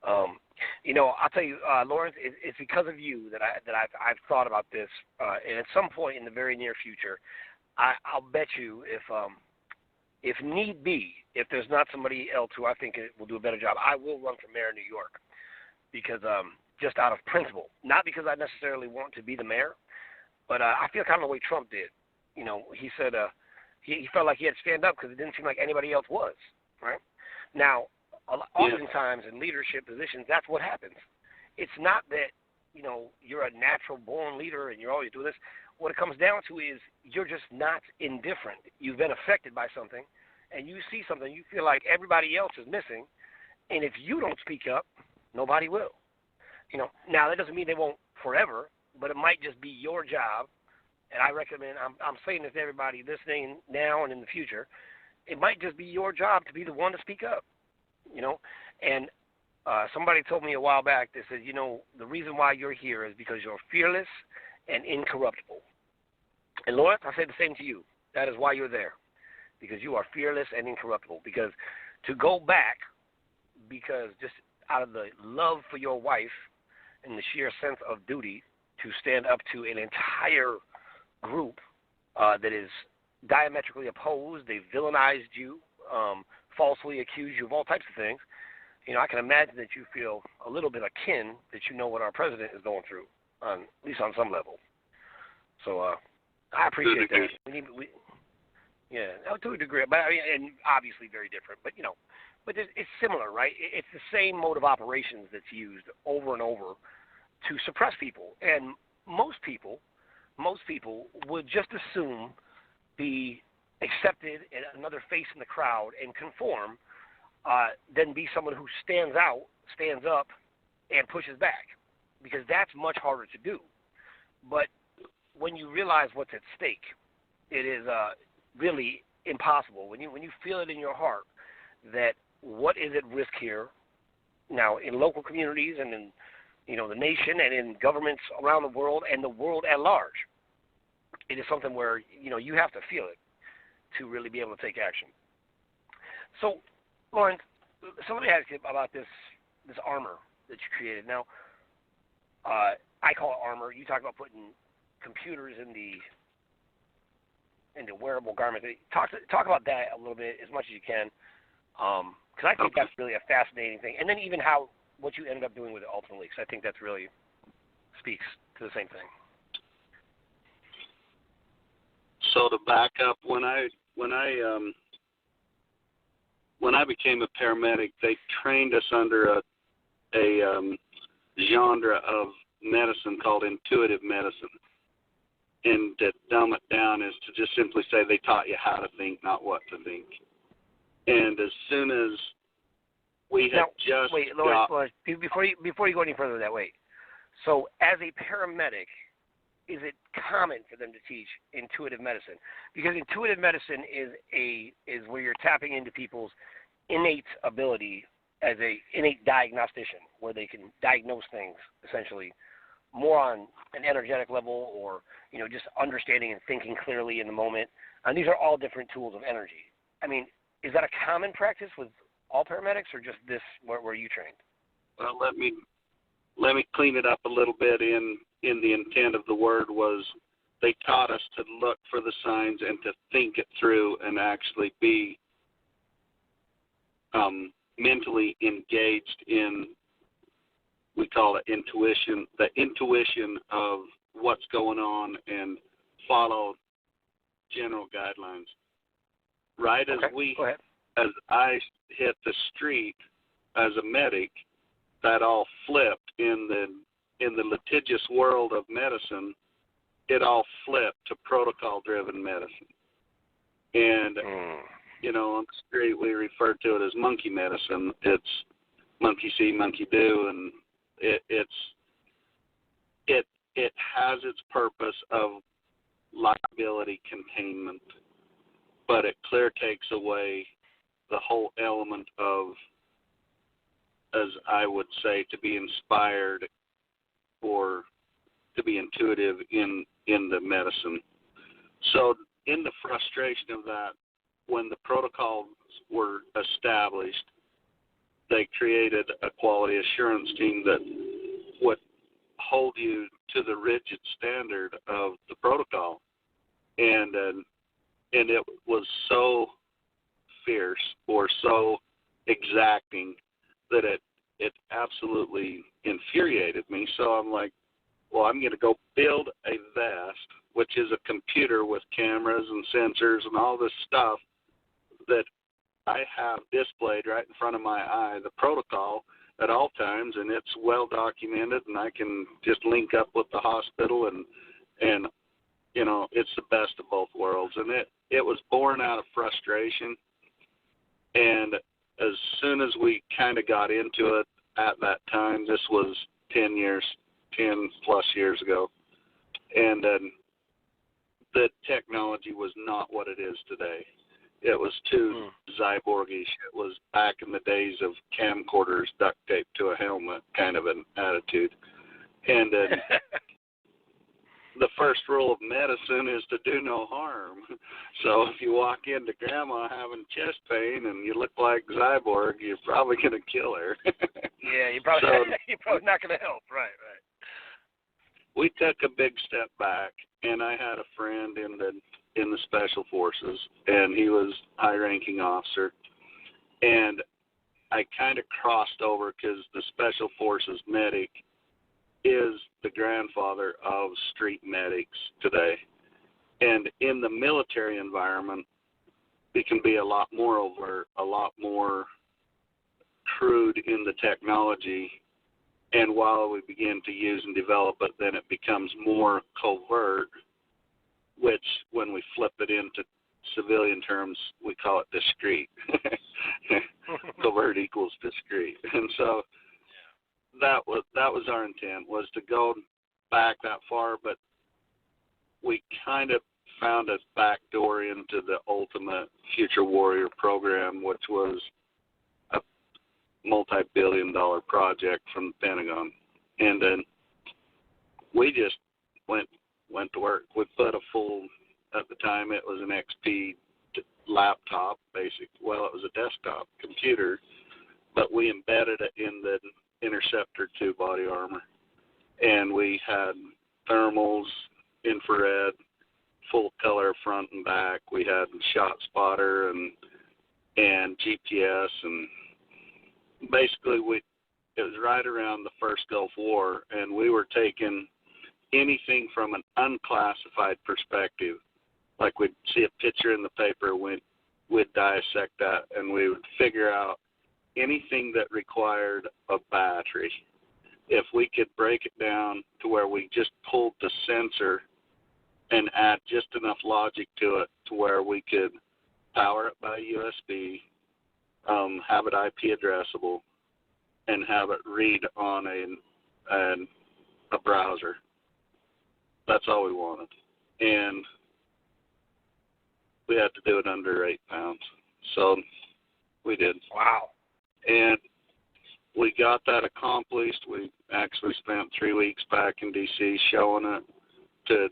I'll tell you, Lawrence, it's because of you that I've thought about this, and at some point in the very near future, I'll bet you if need be, if there's not somebody else who I think will do a better job, I will run for mayor of New York, because just out of principle, not because I necessarily want to be the mayor, but I feel kind of the way Trump did. He said he felt like he had to stand up because it didn't seem like anybody else was, right? Now, oftentimes in leadership positions, that's what happens. It's not that, you're a natural-born leader and you're always doing this. What it comes down to is you're just not indifferent. You've been affected by something, and you see something you feel like everybody else is missing, and if you don't speak up, nobody will. Now that doesn't mean they won't forever, but it might just be your job. And I recommend, I'm saying this to everybody listening now and in the future, it might just be your job to be the one to speak up, And somebody told me a while back, they said, the reason why you're here is because you're fearless and incorruptible. And Lawrence, I say the same to you. That is why you're there, because you are fearless and incorruptible. Because to go back, because just out of the love for your wife and the sheer sense of duty to stand up to an entire group that is diametrically opposed, they villainized you, falsely accused you of all types of things. You know, I can imagine that you feel a little bit akin that you know what our president is going through, at least on some level. So I appreciate that. To a degree, but I mean, and obviously very different. But you know, but it's similar, right? It's the same mode of operations that's used over and over to suppress people, and most people would just assume be accepted and another face in the crowd and conform, than be someone who stands up, and pushes back, because that's much harder to do. But when you realize what's at stake, it is really impossible. When you feel it in your heart that what is at risk here now in local communities and in the nation and in governments around the world and the world at large, it is something where you have to feel it to really be able to take action. So, Lawrence, so let me ask you about this armor that you created. Now, I call it armor. You talk about putting computers in the wearable garment. Talk about that a little bit as much as you can, because I think that's really a fascinating thing. And then even what you ended up doing with it ultimately, because I think that's really speaks to the same thing. So to back up, when I became a paramedic, they trained us under a genre of medicine called intuitive medicine. And to dumb it down is to just simply say they taught you how to think, not what to think. And as soon as we had Lawrence, before you go any further that way, so as a paramedic, is it common for them to teach intuitive medicine? Because intuitive medicine is where you're tapping into people's innate ability as a innate diagnostician, where they can diagnose things essentially more on an energetic level, or just understanding and thinking clearly in the moment. And these are all different tools of energy. I mean, is that a common practice with all paramedics, or just this where you trained? Well, let me clean it up a little bit. In the intent of the word was they taught us to look for the signs and to think it through and actually be mentally engaged in, we call it intuition, the intuition of what's going on, and follow general guidelines. Right as I hit the street as a medic, that all flipped in the litigious world of medicine. It all flipped to protocol-driven medicine, and on the street we refer to it as monkey medicine. It's monkey see, monkey do, and it has its purpose of liability containment, but it clear takes away the whole element of, as I would say, to be inspired or to be intuitive in the medicine. So in the frustration of that, when the protocols were established, they created a quality assurance team that would hold you to the rigid standard of the protocol, and it was so fierce or so exacting that it absolutely infuriated me. So I'm like, well, I'm going to go build a vest, which is a computer with cameras and sensors and all this stuff that I have displayed right in front of my eye, the protocol at all times, and it's well documented, and I can just link up with the hospital, and it's the best of both worlds. And it was born out of frustration, and as soon as we kind of got into it at that time, this was 10 plus years ago, and the technology was not what it is today. It was too cyborgish. It was back in the days of camcorders duct taped to a helmet kind of an attitude. And the first rule of medicine is to do no harm. So if you walk into grandma having chest pain and you look like Zyborg, you're probably going to kill her. Yeah, you're probably not going to help. Right. We took a big step back, and I had a friend in the Special Forces, and he was high-ranking officer, and I kind of crossed over because the Special Forces medic is the grandfather of street medics today. And in the military environment, it can be a lot more overt, a lot more crude in the technology. And while we begin to use and develop it, then it becomes more covert, which when we flip it into civilian terms, we call it discreet. Covert equals discreet. And so that was our intent, was to go back that far, but we kind of found a back door into the ultimate Future Warrior program, which was a multi-billion-dollar project from the Pentagon. And then we just went to work. We put a full, at the time it was an XP laptop, well, it was a desktop computer, but we embedded it in the Interceptor 2 body armor. And we had thermals, infrared, full color front and back. We had shot spotter and GPS, and basically it was right around the first Gulf War, and we were taking anything from an unclassified perspective. Like we'd see a picture in the paper, we'd dissect that, and we would figure out anything that required a battery. If we could break it down to where we just pulled the sensor and add just enough logic to it to where we could power it by USB, have it IP addressable, and have it read on a browser. That's all we wanted. And we had to do it under 8 pounds. So we did. Wow. And we got that accomplished. We actually spent 3 weeks back in D.C. showing it to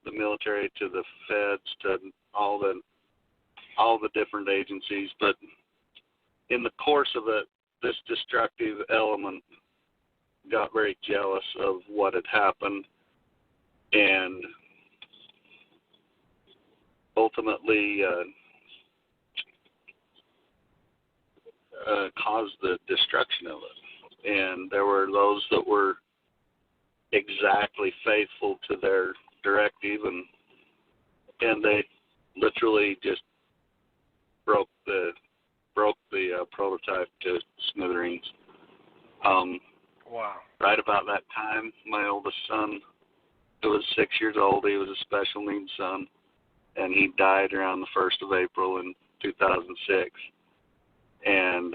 the military, to the feds, to all the different agencies. But in the course of it, this destructive element got very jealous of what had happened and ultimately caused the destruction of it. And there were those that were exactly faithful to their directive, and they literally just broke the prototype to smithereens. Wow. Right about that time, my oldest son, who was 6 years old, he was a special needs son, and he died around the 1st of April in 2006. And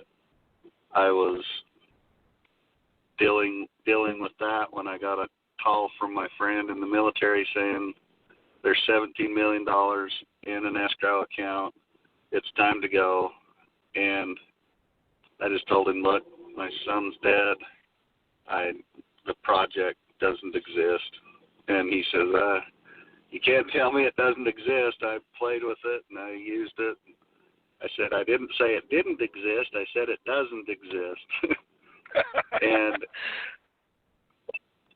I was dealing with that when I got a call from my friend in the military saying there's $17 million in an escrow account. It's time to go. And I just told him, look, my son's dead. The project doesn't exist. And he says, you can't tell me it doesn't exist. I played with it and I used it. I said, I didn't say it didn't exist. I said it doesn't exist. And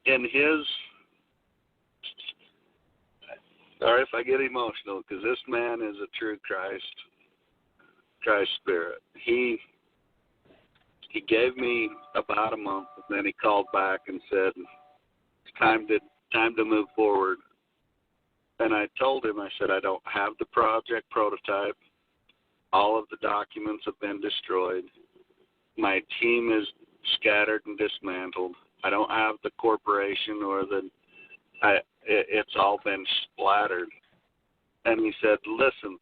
in his, sorry if I get emotional, because this man is a true Christ spirit. He gave me about a month, and then he called back and said, it's time to move forward. And I told him, I said, I don't have the project prototype. All of the documents have been destroyed. My team is scattered and dismantled. I don't have the corporation or it's all been splattered. And he said, listen,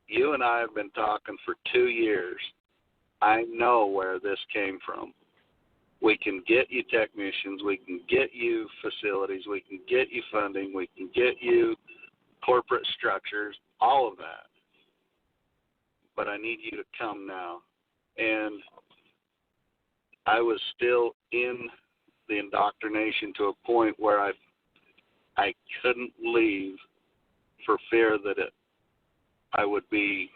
you and I have been talking for 2 years. I know where this came from. We can get you technicians. We can get you facilities. We can get you funding. We can get you corporate structures, all of that. But I need you to come now. And I was still in the indoctrination to a point where I I couldn't leave for fear that I would be,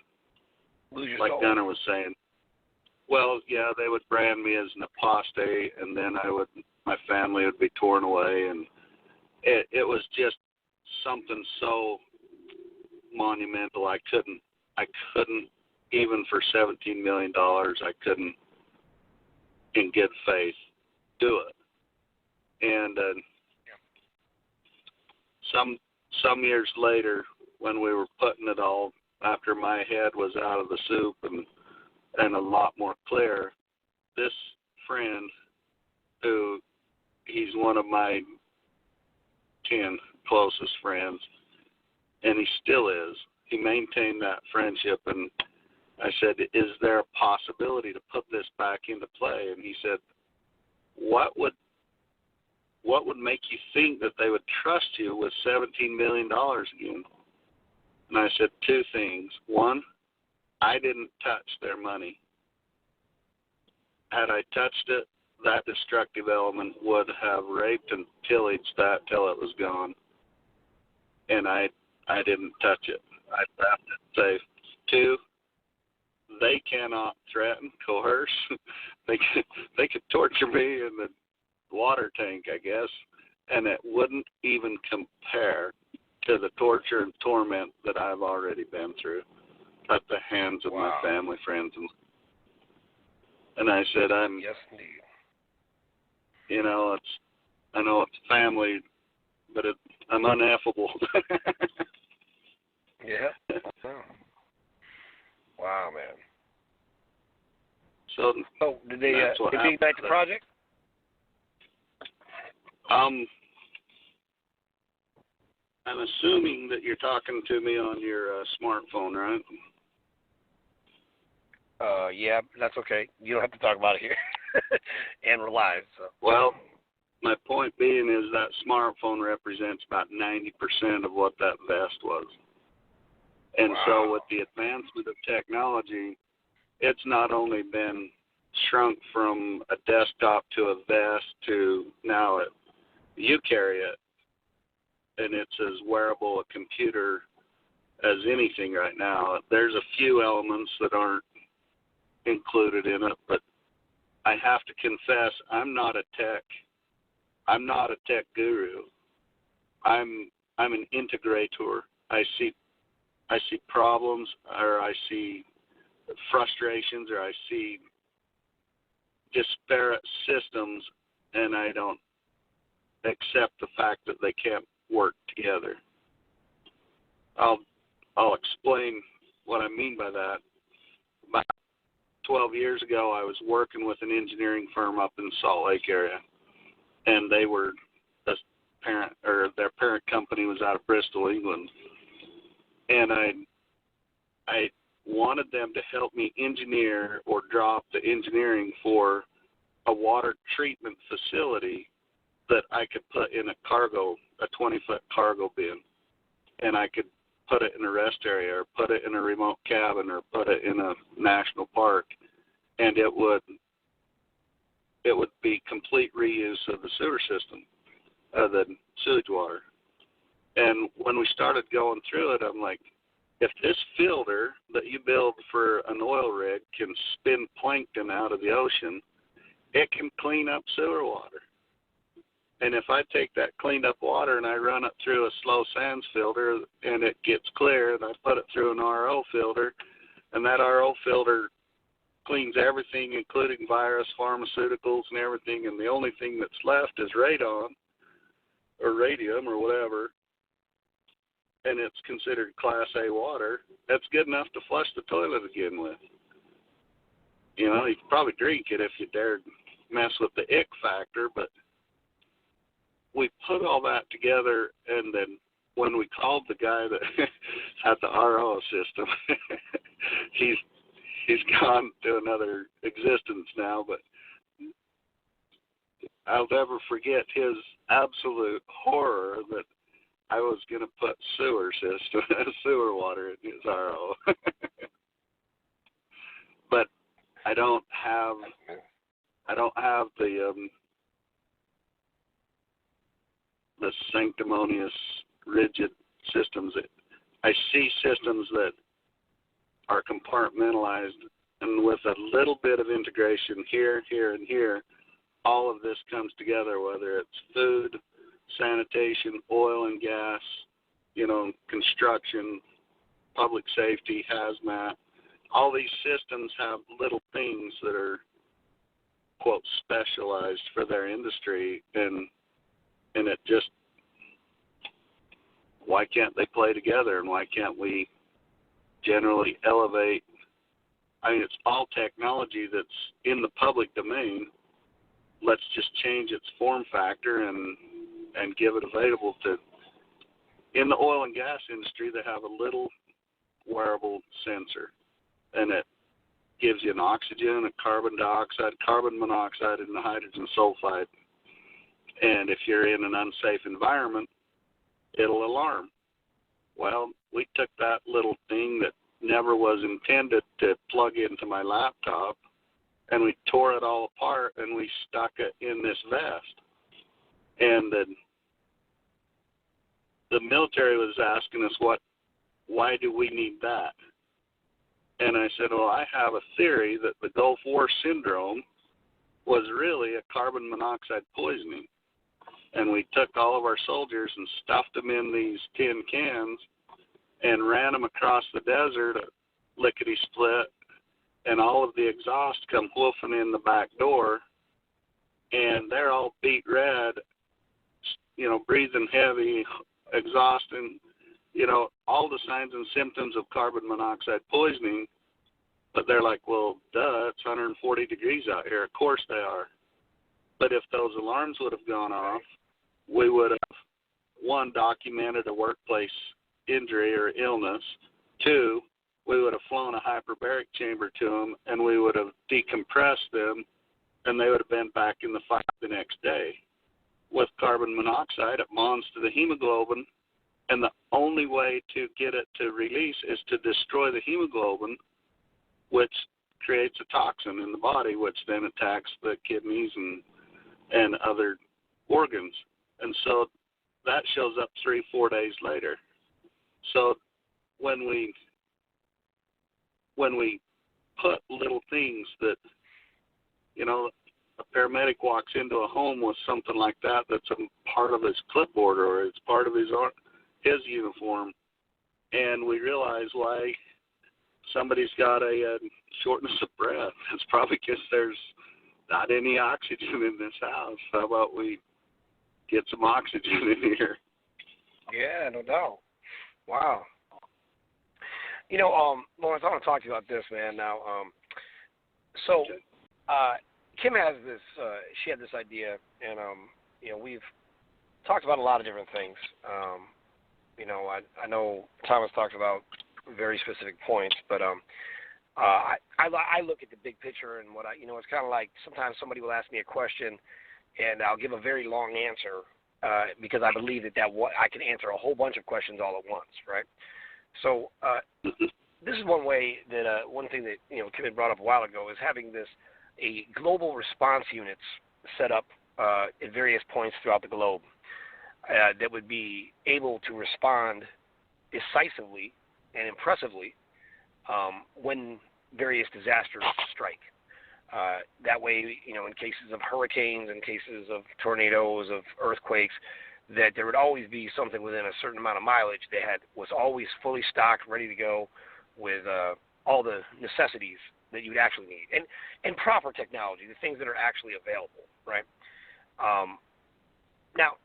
like Gunnar was saying. Well, yeah, they would brand me as an apostate, and then my family would be torn away, and it was just something so monumental. I couldn't even for $17 million. I couldn't, in good faith, do it. And some years later, when we were putting it all, after my head was out of the soup and a lot more clear, this friend, who he's one of my 10 closest friends, and he still is. He maintained that friendship, and I said, is there a possibility to put this back into play? And he said, what would make you think that they would trust you with $17 million again? And I said, two things. One, I didn't touch their money. Had I touched it, that destructive element would have raped and pillaged that till it was gone. And I didn't touch it. I left it safe. Two, they cannot threaten, coerce. They could torture me in the water tank, I guess, and it wouldn't even compare to the torture and torment that I've already been through at the hands of my family, friends, and I said, yes, indeed. You know, I know it's family, but I'm ineffable. Yeah. Wow, man. So did they ignite the project? I'm assuming that you're talking to me on your smartphone, right? Yeah, that's okay. You don't have to talk about it here. And we're live. So. Well, my point being is that smartphone represents about 90% of what that vest was. And so with the advancement of technology, it's not only been shrunk from a desktop to a vest to now you carry it, and it's as wearable a computer as anything right now. There's a few elements that aren't included in it, but I have to confess, I'm not a tech guru. I'm an integrator. I see problems, or I see frustrations, or I see disparate systems, and I don't accept the fact that they can't work together. I'll explain what I mean by that. About 12 years ago, I was working with an engineering firm up in the Salt Lake area, and they were their parent company was out of Bristol, England, and I wanted them to help me engineer or drop the engineering for a water treatment facility that I could put in a 20-foot cargo bin, and I could put it in a rest area or put it in a remote cabin or put it in a national park, and it would be complete reuse of the sewer system, the sewage water. And when we started going through it, I'm like, if this filter that you build for an oil rig can spin plankton out of the ocean, it can clean up sewer water. And if I take that cleaned up water and I run it through a slow sands filter and it gets clear, and I put it through an RO filter, and that RO filter cleans everything, including virus, pharmaceuticals, and everything, and the only thing that's left is radon or radium or whatever, and it's considered Class A water, that's good enough to flush the toilet again with. You know, you could probably drink it if you dared mess with the ick factor, but we put all that together, and then when we called the guy that had the RO system, he's gone to another existence now, but I'll never forget his absolute horror that I was going to put sewer water in his RO. But I don't have the the sanctimonious, rigid systems. I see systems that are compartmentalized, and with a little bit of integration here, and here, all of this comes together, whether it's food, sanitation, oil and gas, construction, public safety, hazmat. All these systems have little things that are, quote, specialized for their industry, and it just, why can't they play together, and why can't we generally elevate? I mean, it's all technology that's in the public domain. Let's just change its form factor and give it available to. In the oil and gas industry, they have a little wearable sensor, and it gives you an oxygen, a carbon dioxide, carbon monoxide, and a hydrogen sulfide. And if you're in an unsafe environment, it'll alarm. Well, we took that little thing that never was intended to plug into my laptop, and we tore it all apart, and we stuck it in this vest. And the military was asking us, why do we need that? And I said, well, I have a theory that the Gulf War syndrome was really a carbon monoxide poisoning. And we took all of our soldiers and stuffed them in these tin cans and ran them across the desert, lickety-split, and all of the exhaust come whoofing in the back door, and they're all beat red, breathing heavy, exhausting, all the signs and symptoms of carbon monoxide poisoning. But they're like, well, duh, it's 140 degrees out here. Of course they are. But if those alarms would have gone off, we would have, one, documented a workplace injury or illness. Two, we would have flown a hyperbaric chamber to them, and we would have decompressed them, and they would have been back in the fight the next day. With carbon monoxide, it bonds to the hemoglobin, and the only way to get it to release is to destroy the hemoglobin, which creates a toxin in the body, which then attacks the kidneys and other organs. And so that shows up 3-4 days later. So when we put little things that, a paramedic walks into a home with something like that that's a part of his clipboard or it's part of his uniform, and we realize why somebody's got a shortness of breath. It's probably because there's not any oxygen in this house. How about we get some oxygen in here? Yeah, no doubt. Wow. Lawrence, I want to talk to you about this, man. Now, Kim has this. She had this idea, and we've talked about a lot of different things. I know Thomas talked about very specific points, but I look at the big picture, and it's kind of like sometimes somebody will ask me a question, and I'll give a very long answer because I believe that I can answer a whole bunch of questions all at once, right? So this is one way that one thing that Kim had brought up a while ago is having a global response units set up at various points throughout the globe that would be able to respond decisively and impressively when various disasters strike. That way, in cases of hurricanes, in cases of tornadoes, of earthquakes, that there would always be something within a certain amount of mileage that was always fully stocked, ready to go, with all the necessities that you would actually need, and proper technology, the things that are actually available, right? Now,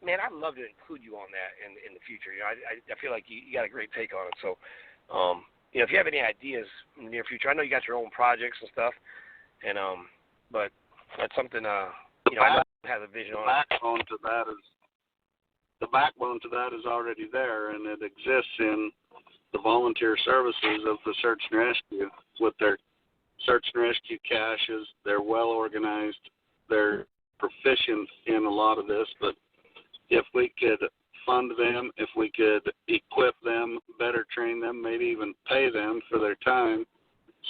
man, I'd love to include you on that in the future. I feel like you got a great take on it. So, if you have any ideas in the near future, I know you got your own projects and stuff, and but that's something I have a vision on. The backbone to that is already there, and it exists in the volunteer services of the search and rescue with their search and rescue caches. They're well organized. They're proficient in a lot of this, but if we could fund them, if we could equip them, better train them, maybe even pay them for their time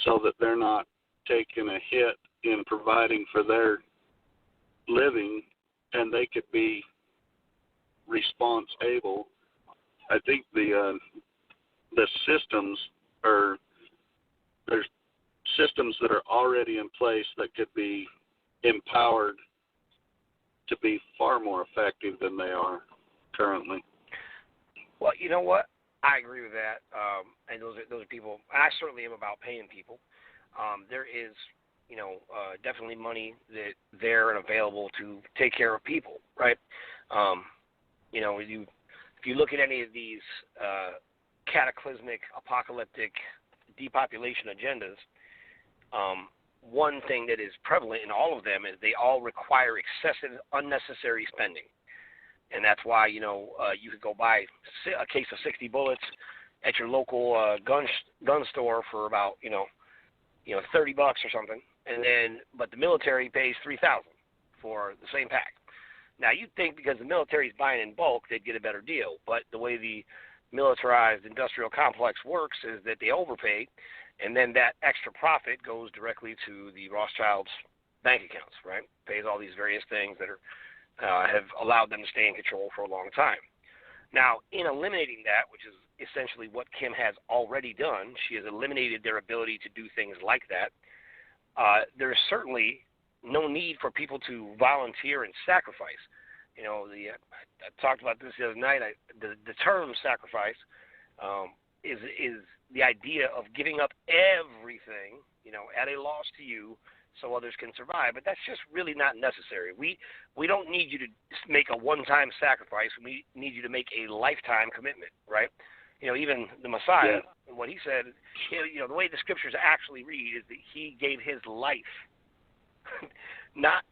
so that they're not taking a hit in providing for their living, and they could be able. I think the systems there's systems that are already in place that could be empowered to be far more effective than they are currently. Well, you know what? I agree with that. And those are people. I certainly am about paying people. There is, definitely money that there and available to take care of people, right? If you look at any of these cataclysmic, apocalyptic, depopulation agendas, one thing that is prevalent in all of them is they all require excessive, unnecessary spending. And that's why, you could go buy a case of 60 bullets at your local gun store for about, $30 or something. But the military pays $3,000 for the same pack. Now, you'd think because the military is buying in bulk, they'd get a better deal. But the way the militarized industrial complex works is that they overpay, and then that extra profit goes directly to the Rothschilds' bank accounts, right? Pays all these various things that have allowed them to stay in control for a long time. Now, in eliminating that, which is essentially what Kim has already done, she has eliminated their ability to do things like that. There is certainly no need for people to volunteer and sacrifice. I talked about this the other night. The term sacrifice is the idea of giving up everything, at a loss to you, so others can survive. But that's just really not necessary. We don't need you to make a one-time sacrifice. We need you to make a lifetime commitment, right? Even the Messiah, what he said, the way the scriptures actually read is that he gave his life. not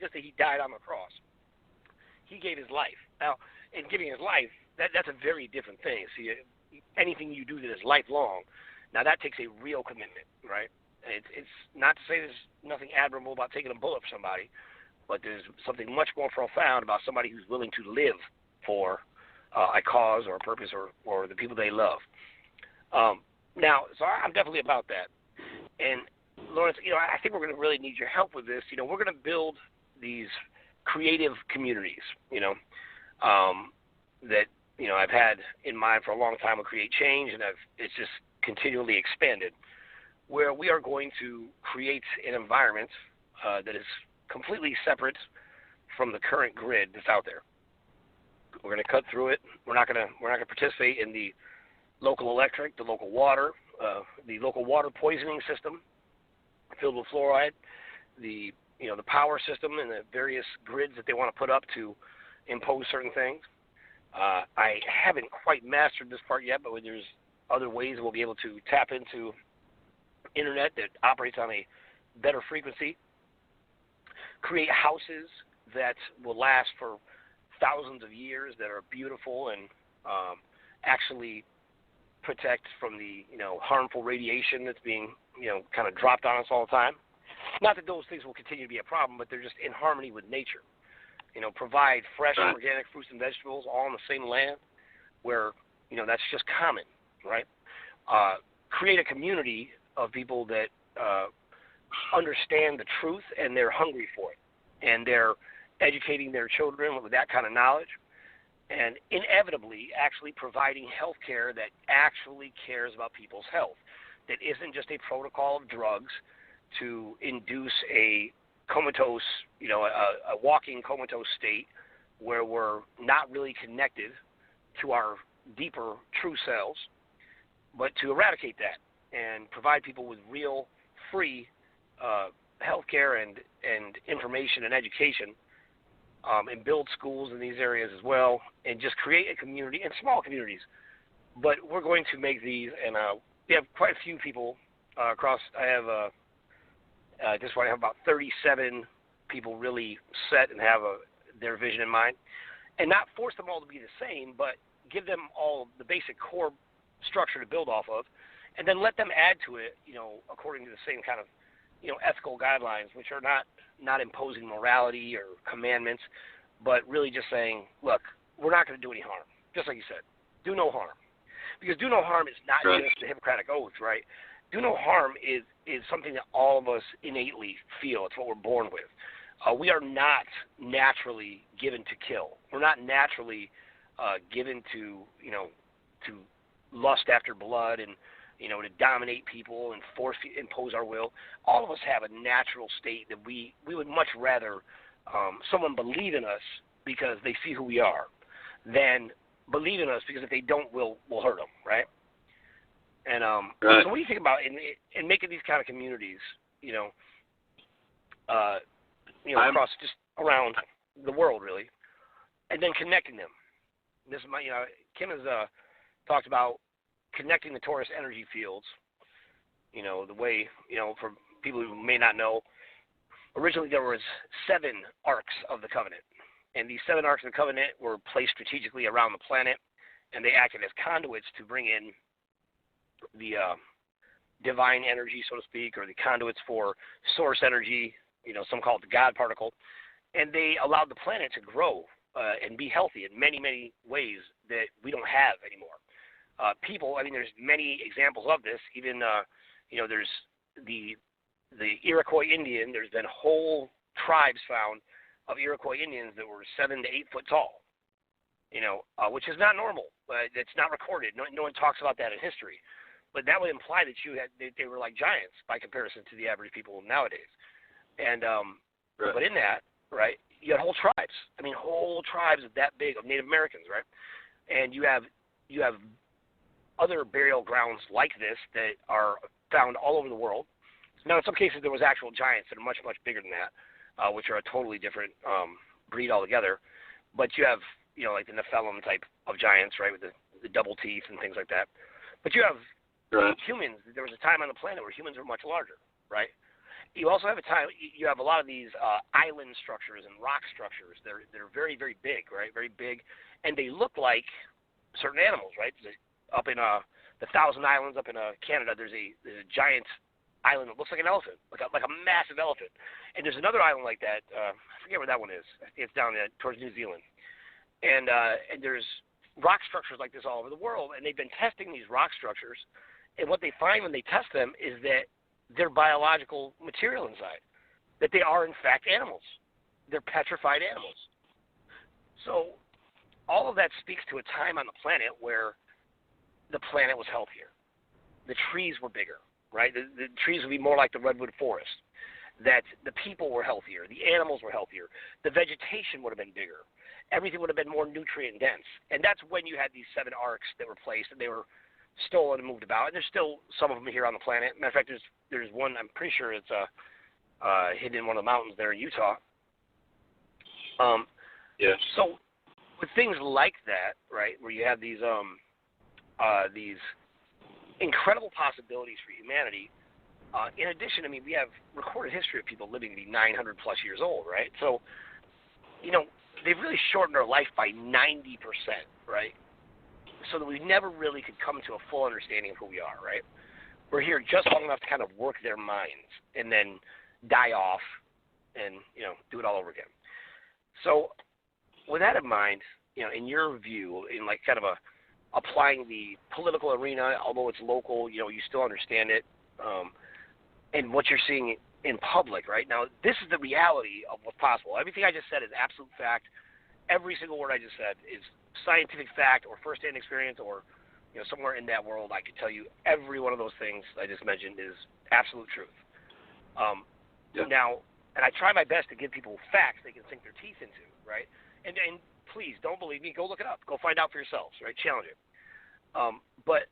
just that he died on the cross. He gave his life. Now, in giving his life, that's a very different thing. See, anything you do that is lifelong, now that takes a real commitment, right? It's not to say there's nothing admirable about taking a bullet for somebody, but there's something much more profound about somebody who's willing to live for a cause or a purpose or the people they love. Now, so I'm definitely about that. And Lawrence, I think we're going to really need your help with this. We're going to build these creative communities, that, I've had in mind for a long time to create change, and it's just continually expanded, where we are going to create an environment that is completely separate from the current grid that's out there. We're going to cut through it. We're not going to participate in the local electric, the local water poisoning system filled with fluoride, the power system and the various grids that they want to put up to impose certain things. I haven't quite mastered this part yet, but there's other ways we'll be able to tap into internet that operates on a better frequency, create houses that will last for thousands of years that are beautiful and actually protect from the harmful radiation that's being kind of dropped on us all the time. Not that those things will continue to be a problem, but they're just in harmony with nature. Provide fresh organic fruits and vegetables all on the same land where that's just common, right? Create a community of people that understand the truth and they're hungry for it, and they're educating their children with that kind of knowledge, and inevitably actually providing health care that actually cares about people's health, that isn't just a protocol of drugs to induce a comatose, a walking comatose state where we're not really connected to our deeper true selves, but to eradicate that and provide people with real free health care and information and education, and build schools in these areas as well, and just create a community and small communities. But we're going to make these, and we have quite a few people across. I have just want to have about 37 people really set and have their vision in mind, and not force them all to be the same, but give them all the basic core structure to build off of, and then let them add to it, according to the same kind of, ethical guidelines, which are not imposing morality or commandments, but really just saying, look, we're not going to do any harm. Just like you said, do no harm. Because do no harm is not just the Hippocratic Oath, right? Do no harm is something that all of us innately feel. It's what we're born with. We are not naturally given to kill. We're not naturally given to to lust after blood and to dominate people and impose our will. All of us have a natural state that we would much rather someone believe in us because they see who we are than believe in us because if they don't, we'll hurt them, right? And right. So what do you think about in making these kind of communities, across just around the world, really, and then connecting them? This is Kim has talked about connecting the Taurus energy fields. The way, for people who may not know, originally there was 7 arcs of the covenant, and these 7 arcs of the covenant were placed strategically around the planet, and they acted as conduits to bring in the divine energy, so to speak, or the conduits for source energy. Some call it the God particle, and they allowed the planet to grow and be healthy in many, many ways that we don't have anymore. People, there's many examples of this. Even, there's the Iroquois Indian. There's been whole tribes found of Iroquois Indians that were 7 to 8 foot tall, which is not normal. It's not recorded. No one talks about that in history. But that would imply that they were like giants by comparison to the average people nowadays. And right. But in that, right, you had whole tribes. Whole tribes that big of Native Americans, right? And you have other burial grounds like this that are found all over the world. Now, in some cases, there was actual giants that are much, much bigger than that, which are a totally different breed altogether. But you have, like the Nephilim type of giants, right, with the double teeth and things like that. But you have right. humans. There was a time on the planet where humans were much larger, right? You also have you have a lot of these island structures and rock structures. They're very, very big, right? Very big, and they look like certain animals, right? Up in the Thousand Islands, up in Canada, there's a giant island that looks like an elephant, like a massive elephant. And there's another island like that. I forget where that one is. It's down towards New Zealand. And there's rock structures like this all over the world, and they've been testing these rock structures. And what they find when they test them is that they're biological material inside, that they are, in fact, animals. They're petrified animals. So all of that speaks to a time on the planet where the planet was healthier. The trees were bigger, right? The trees would be more like the redwood forest, that the people were healthier, the animals were healthier, the vegetation would have been bigger. Everything would have been more nutrient dense. And that's when you had these 7 arcs that were placed, and they were stolen and moved about. And there's still some of them here on the planet. Matter of fact, there's one, I'm pretty sure it's hidden in one of the mountains there in Utah. Yes. So with things like that, right, where you have these incredible possibilities for humanity, in addition, we have recorded history of people living to be 900 plus years old, right? So, they've really shortened our life by 90%, right? So that we never really could come to a full understanding of who we are, right? We're here just long enough to kind of work their minds and then die off and, do it all over again. So with that in mind, in your view, in like kind of applying the political arena, although it's local, you still understand it, and what you're seeing in public, right? Now, this is the reality of what's possible. Everything I just said is absolute fact. Every single word I just said is scientific fact or first-hand experience or, somewhere in that world I could tell you every one of those things I just mentioned is absolute truth. Yeah. Now, and I try my best to give people facts they can sink their teeth into, right? And please, don't believe me. Go look it up. Go find out for yourselves, right? Challenge it. But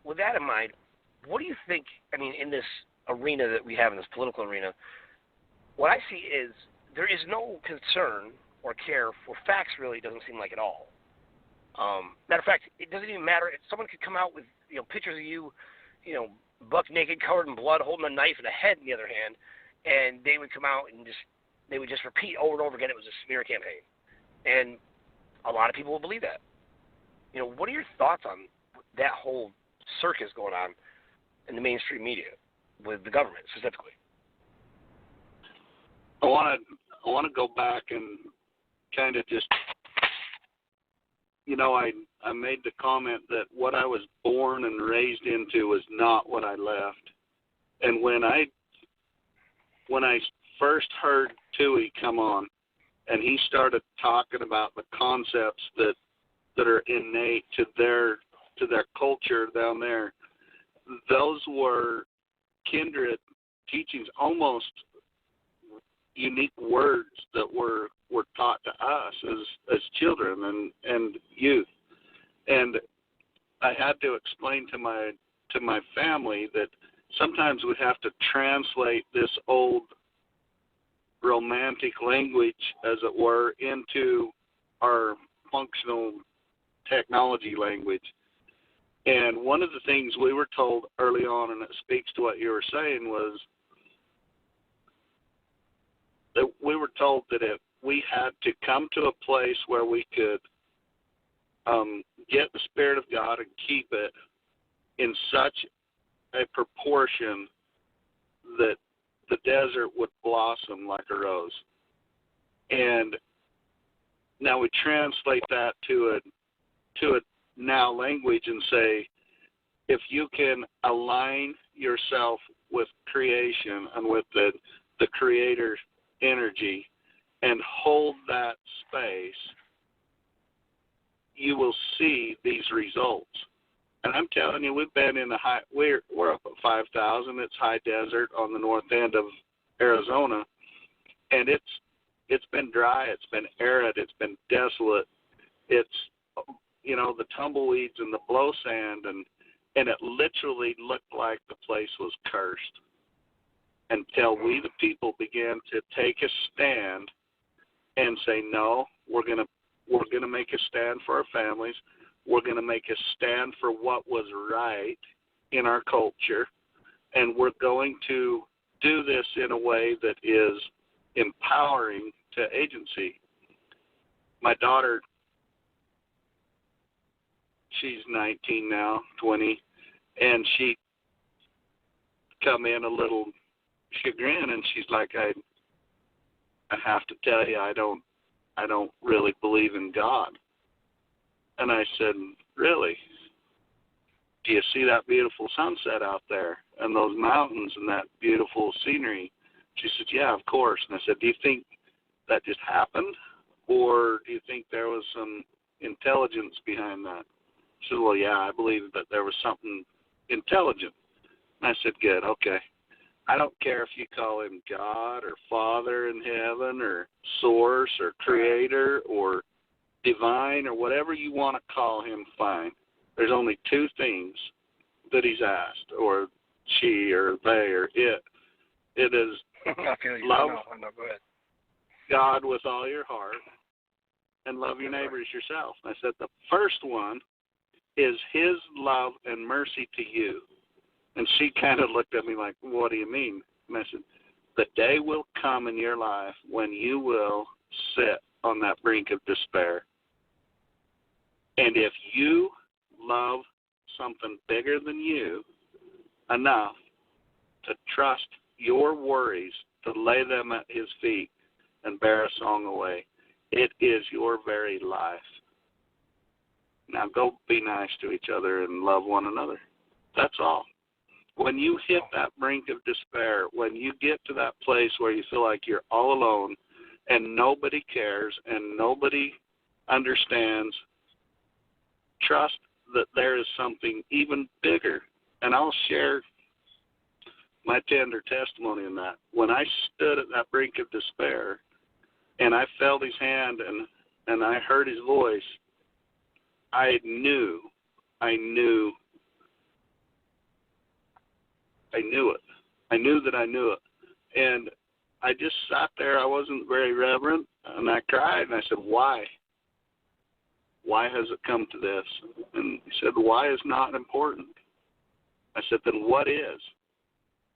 with that in mind, what do you think, in this arena that we have, in this political arena, what I see is there is no concern or care for facts, really, doesn't seem like at all. Matter of fact, it doesn't even matter. If someone could come out with pictures of you, buck naked, covered in blood, holding a knife and a head in the other hand, and they would come out and they would just repeat over and over again it was a smear campaign. And a lot of people will believe that. What are your thoughts on that whole circus going on in the mainstream media with the government specifically? I want to go back and kind of just, I made the comment that what I was born and raised into was not what I left. And when I first heard Tui come on and he started talking about the concepts that that are innate to their culture down there. Those were kindred teachings, almost unique words that were taught to us as children and youth. And I had to explain to my family that sometimes we have to translate this old romantic language, as it were, into our functional technology language. And one of the things we were told early on, and it speaks to what you were saying, was that we were told that if we had to come to a place where we could get the Spirit of God and keep it in such a proportion that the desert would blossom like a rose. And now we translate that to a now language and say, if you can align yourself with creation and with the Creator's energy and hold that space, you will see these results. And I'm telling you, we've been in the high, we're up at 5,000. It's high desert on the north end of Arizona, and it's been dry, it's been arid, it's been desolate. It's, you know, the tumbleweeds and the blow sand, and it literally looked like the place was cursed. Until we, the people, began to take a stand and say, no, we're gonna make a stand for our families. We're going to make a stand for what was right in our culture, and we're going to do this in a way that is empowering to agency. My daughter, she's 19 now, 20, and she come in a little chagrin, and she's like, I have to tell you, I don't really believe in God. And I said, really? Do you see that beautiful sunset out there and those mountains and that beautiful scenery? She said, yeah, of course. And I said, do you think that just happened, or do you think there was some intelligence behind that? She said, well, yeah, I believe that there was something intelligent. And I said, good, okay. I don't care if you call him God or Father in heaven or Source or Creator or divine or whatever you want to call him, fine. There's only two things that he's asked, or she or they or it. It is love God with all your heart and love your neighbor as yourself. And I said the first one is his love and mercy to you. And she kind of looked at me like, what do you mean? And I said, the day will come in your life when you will sit on that brink of despair. And if you love something bigger than you enough to trust your worries, to lay them at his feet and bear a song away, it is your very life. Now go be nice to each other and love one another. That's all. When you hit that brink of despair, when you get to that place where you feel like you're all alone and nobody cares and nobody understands, trust that there is something even bigger. And I'll share my tender testimony in that. When I stood at that brink of despair and I felt his hand and I heard his voice, I knew it. I knew that I knew it. And I just sat there. I wasn't very reverent, and I cried, and I said, why? Why has it come to this? And he said, why is not important. I said, then what is?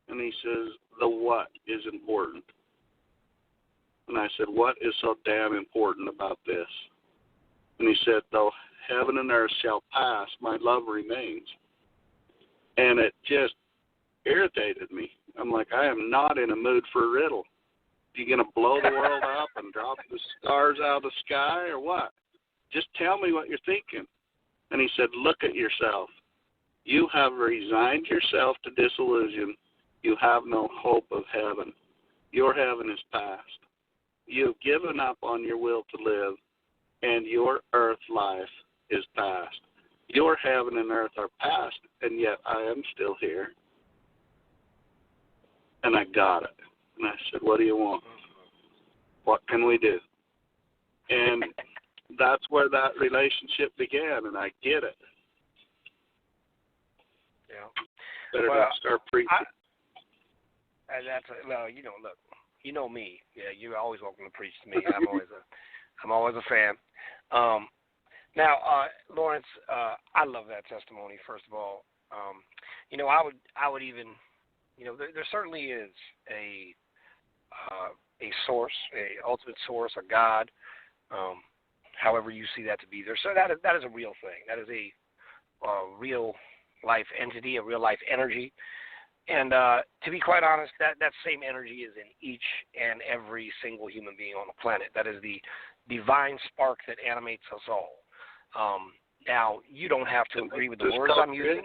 And he says, the what is important. And I said, what is so damn important about this? And he said, though heaven and earth shall pass, my love remains. And it just irritated me. I'm like, I am not in a mood for a riddle. Are you going to blow the world up and drop the stars out of the sky or what? Just tell me what you're thinking. And he said, look at yourself. You have resigned yourself to disillusion. You have no hope of heaven. Your heaven is past. You've given up on your will to live, and your earth life is past. Your heaven and earth are past, and yet I am still here. And I got it. And I said, what do you want? What can we do? And that's where that relationship began, and I get it. Yeah. Better not start preaching. And that's well, look, you know me. Yeah, you're always welcome to preach to me. I'm always a fan. Now, Lawrence, I love that testimony. First of all, I would even, there certainly is a source, a ultimate source, a God. However you see that to be there. So that is a real thing. That is a real life entity, a real life energy. And to be quite honest, that same energy is in each and every single human being on the planet. That is the divine spark that animates us all. Now, you don't have to agree with the words I'm using.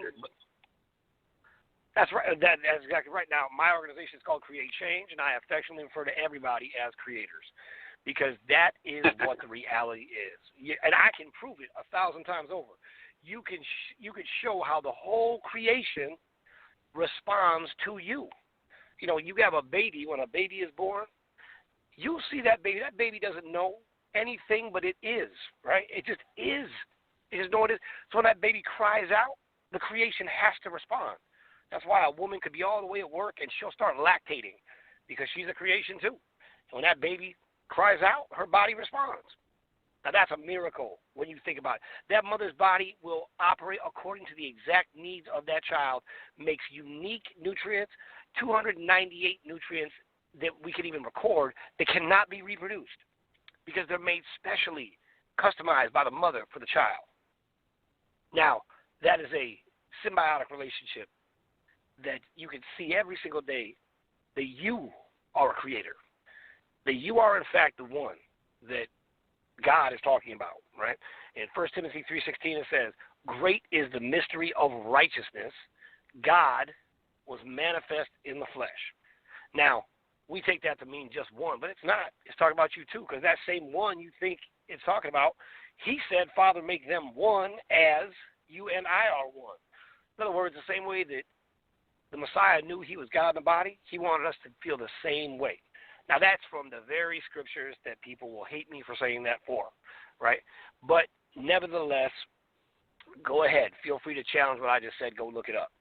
That's right. That's exactly right. Now, my organization is called Create Change, and I affectionately refer to everybody as creators, because that is what the reality is. And I can prove it 1,000 times over. You can show how the whole creation responds to you. You have a baby. When a baby is born, you see that baby. That baby doesn't know anything, but it is, right? It just is. It just know it is. So when that baby cries out, the creation has to respond. That's why a woman could be all the way at work and she'll start lactating, because she's a creation too. When that baby cries out, her body responds. Now, that's a miracle when you think about it. That mother's body will operate according to the exact needs of that child, makes unique nutrients, 298 nutrients that we can even record that cannot be reproduced because they're made specially, customized by the mother for the child. Now, that is a symbiotic relationship that you can see every single day, that you are a creator, that you are, in fact, the one that God is talking about, right? In 1 Timothy 3:16, it says, great is the mystery of righteousness. God was manifest in the flesh. Now, we take that to mean just one, but it's not. It's talking about you too, because that same one you think it's talking about, he said, Father, make them one as you and I are one. In other words, the same way that the Messiah knew he was God in the body, he wanted us to feel the same way. Now, that's from the very scriptures that people will hate me for saying that for, right? But nevertheless, go ahead. Feel free to challenge what I just said. Go look it up.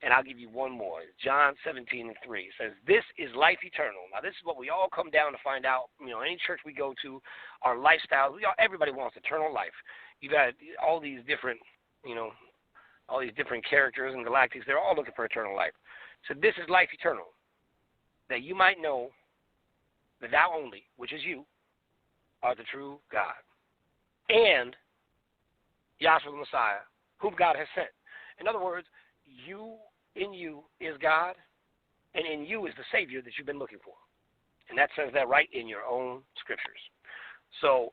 And I'll give you one more. John 17:3 says, this is life eternal. Now, this is what we all come down to find out. Any church we go to, our lifestyles, everybody wants eternal life. You got all these different, all these different characters and galactics. They're all looking for eternal life. So this is life eternal, that you might know that thou only, which is you, are the true God, and Yahshua the Messiah, whom God has sent. In other words, in you is God, and in you is the Savior that you've been looking for. And that says that right in your own scriptures. So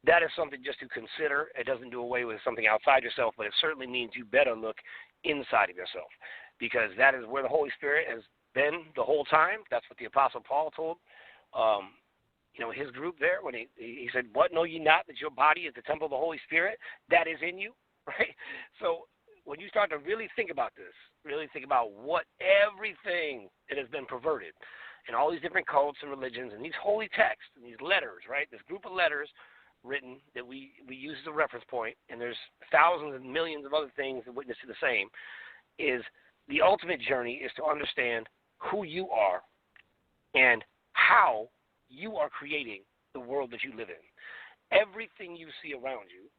that is something just to consider. It doesn't do away with something outside yourself, but it certainly means you better look inside of yourself, because that is where the Holy Spirit has been the whole time. That's what the Apostle Paul told his group there when he said, what, know ye not that your body is the temple of the Holy Spirit that is in you, right? So when you start to really think about this, really think about what everything that has been perverted and all these different cults and religions and these holy texts and these letters, right, this group of letters written that we use as a reference point, and there's thousands and millions of other things that witness to the same, is the ultimate journey is to understand who you are and how you are creating the world that you live in. Everything you see around you,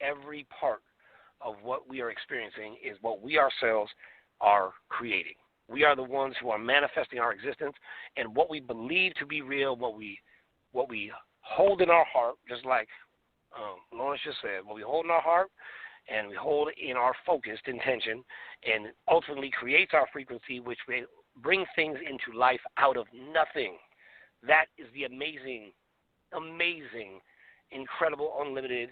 every part of what we are experiencing is what we ourselves are creating. We are the ones who are manifesting our existence, and what we believe to be real, what we hold in our heart, just like Lawrence just said, what we hold in our heart and we hold in our focused intention, and ultimately creates our frequency, which will bring things into life out of nothing. That is the amazing, incredible, unlimited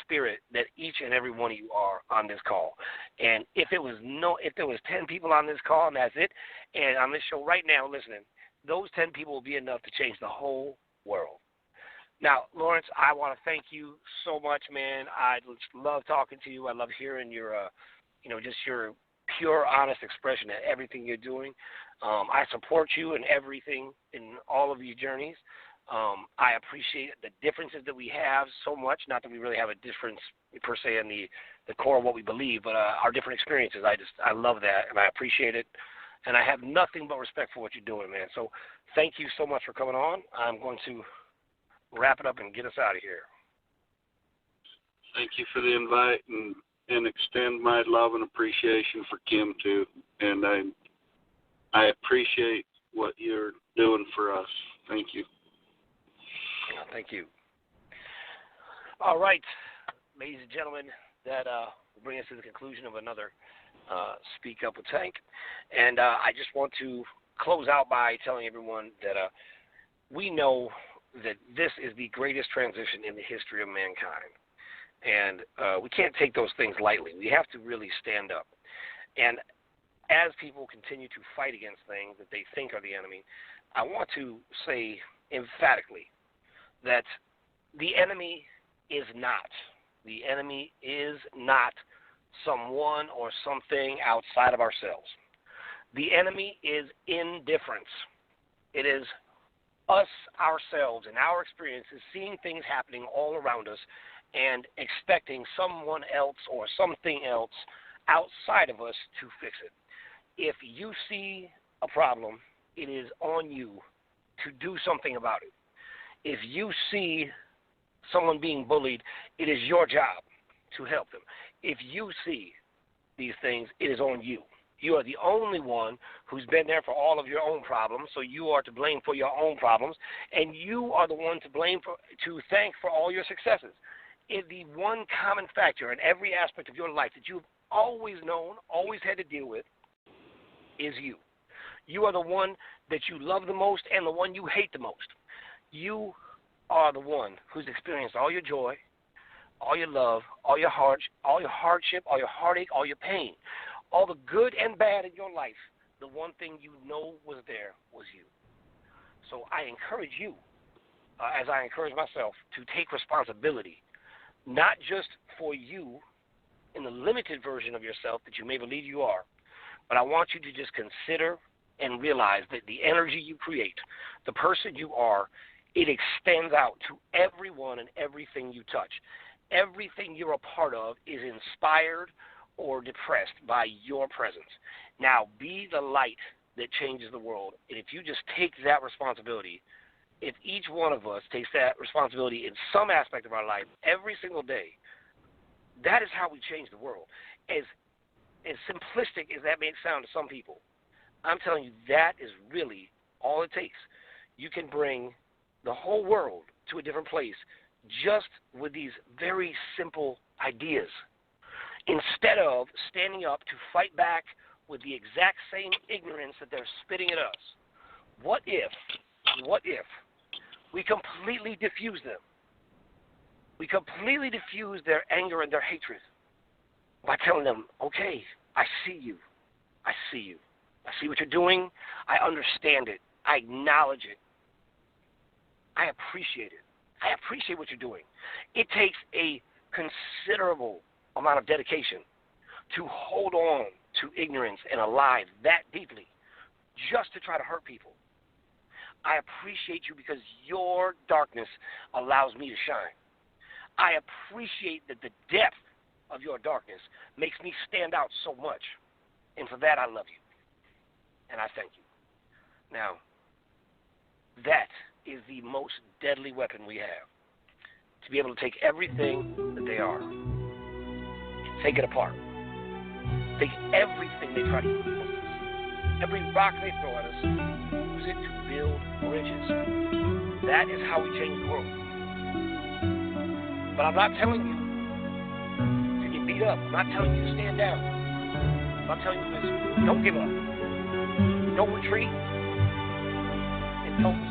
spirit that each and every one of you are on this call. And if there was 10 people on this call and that's it, and on this show right now listening, those 10 people will be enough to change the whole world. Now, Lawrence, I want to thank you so much, man. I love talking to you. I love hearing your, just your pure, honest expression of everything you're doing. I support you in everything, in all of your journeys. I appreciate the differences that we have so much. Not that we really have a difference per se in the core of what we believe, but our different experiences. I love that, and I appreciate it. And I have nothing but respect for what you're doing, man. So thank you so much for coming on. I'm going to wrap it up and get us out of here. Thank you for the invite, and extend my love and appreciation for Kim too. And I appreciate what you're doing for us. Thank you. Thank you. All right, ladies and gentlemen, that will bring us to the conclusion of another Speak Up with Tank. And I just want to close out by telling everyone that we know that this is the greatest transition in the history of mankind. And we can't take those things lightly. We have to really stand up. And as people continue to fight against things that they think are the enemy, I want to say emphatically that the enemy is not. The enemy is not someone or something outside of ourselves. The enemy is indifference. It is us, ourselves, and our experiences, seeing things happening all around us and expecting someone else or something else outside of us to fix it. If you see a problem, it is on you to do something about it. If you see someone being bullied, it is your job to help them. If you see these things, it is on you. You are the only one who's been there for all of your own problems, so you are to blame for your own problems, and you are the one to thank for all your successes. The one common factor in every aspect of your life that you've always known, always had to deal with, is you. You are the one that you love the most and the one you hate the most. You are the one who's experienced all your joy, all your love, all your hardship, all your heartache, all your pain, all the good and bad in your life. The one thing you know was there was you. So I encourage you, as I encourage myself, to take responsibility, not just for you in the limited version of yourself that you may believe you are, but I want you to just consider and realize that the energy you create, the person you are, it extends out to everyone and everything you touch. Everything you're a part of is inspired or depressed by your presence. Now, be the light that changes the world. And if you just take that responsibility, if each one of us takes that responsibility in some aspect of our life every single day, that is how we change the world. As simplistic as that may sound to some people, I'm telling you, that is really all it takes. You can bring the whole world to a different place just with these very simple ideas. Instead of standing up to fight back with the exact same ignorance that they're spitting at us, what if we completely diffuse them? We completely diffuse their anger and their hatred by telling them, okay, I see you. I see you. I see what you're doing. I understand it. I acknowledge it. I appreciate it. I appreciate what you're doing. It takes a considerable amount of dedication to hold on to ignorance and a lie that deeply just to try to hurt people. I appreciate you because your darkness allows me to shine. I appreciate that the depth of your darkness makes me stand out so much. And for that, I love you. And I thank you. Now, that is the most deadly weapon we have. To be able to take everything that they are, take it apart. Take everything they try to use. Every rock they throw at us, use it to build bridges. That is how we change the world. But I'm not telling you to get beat up. I'm not telling you to stand down. What I'm telling you is don't give up. Don't retreat. And don't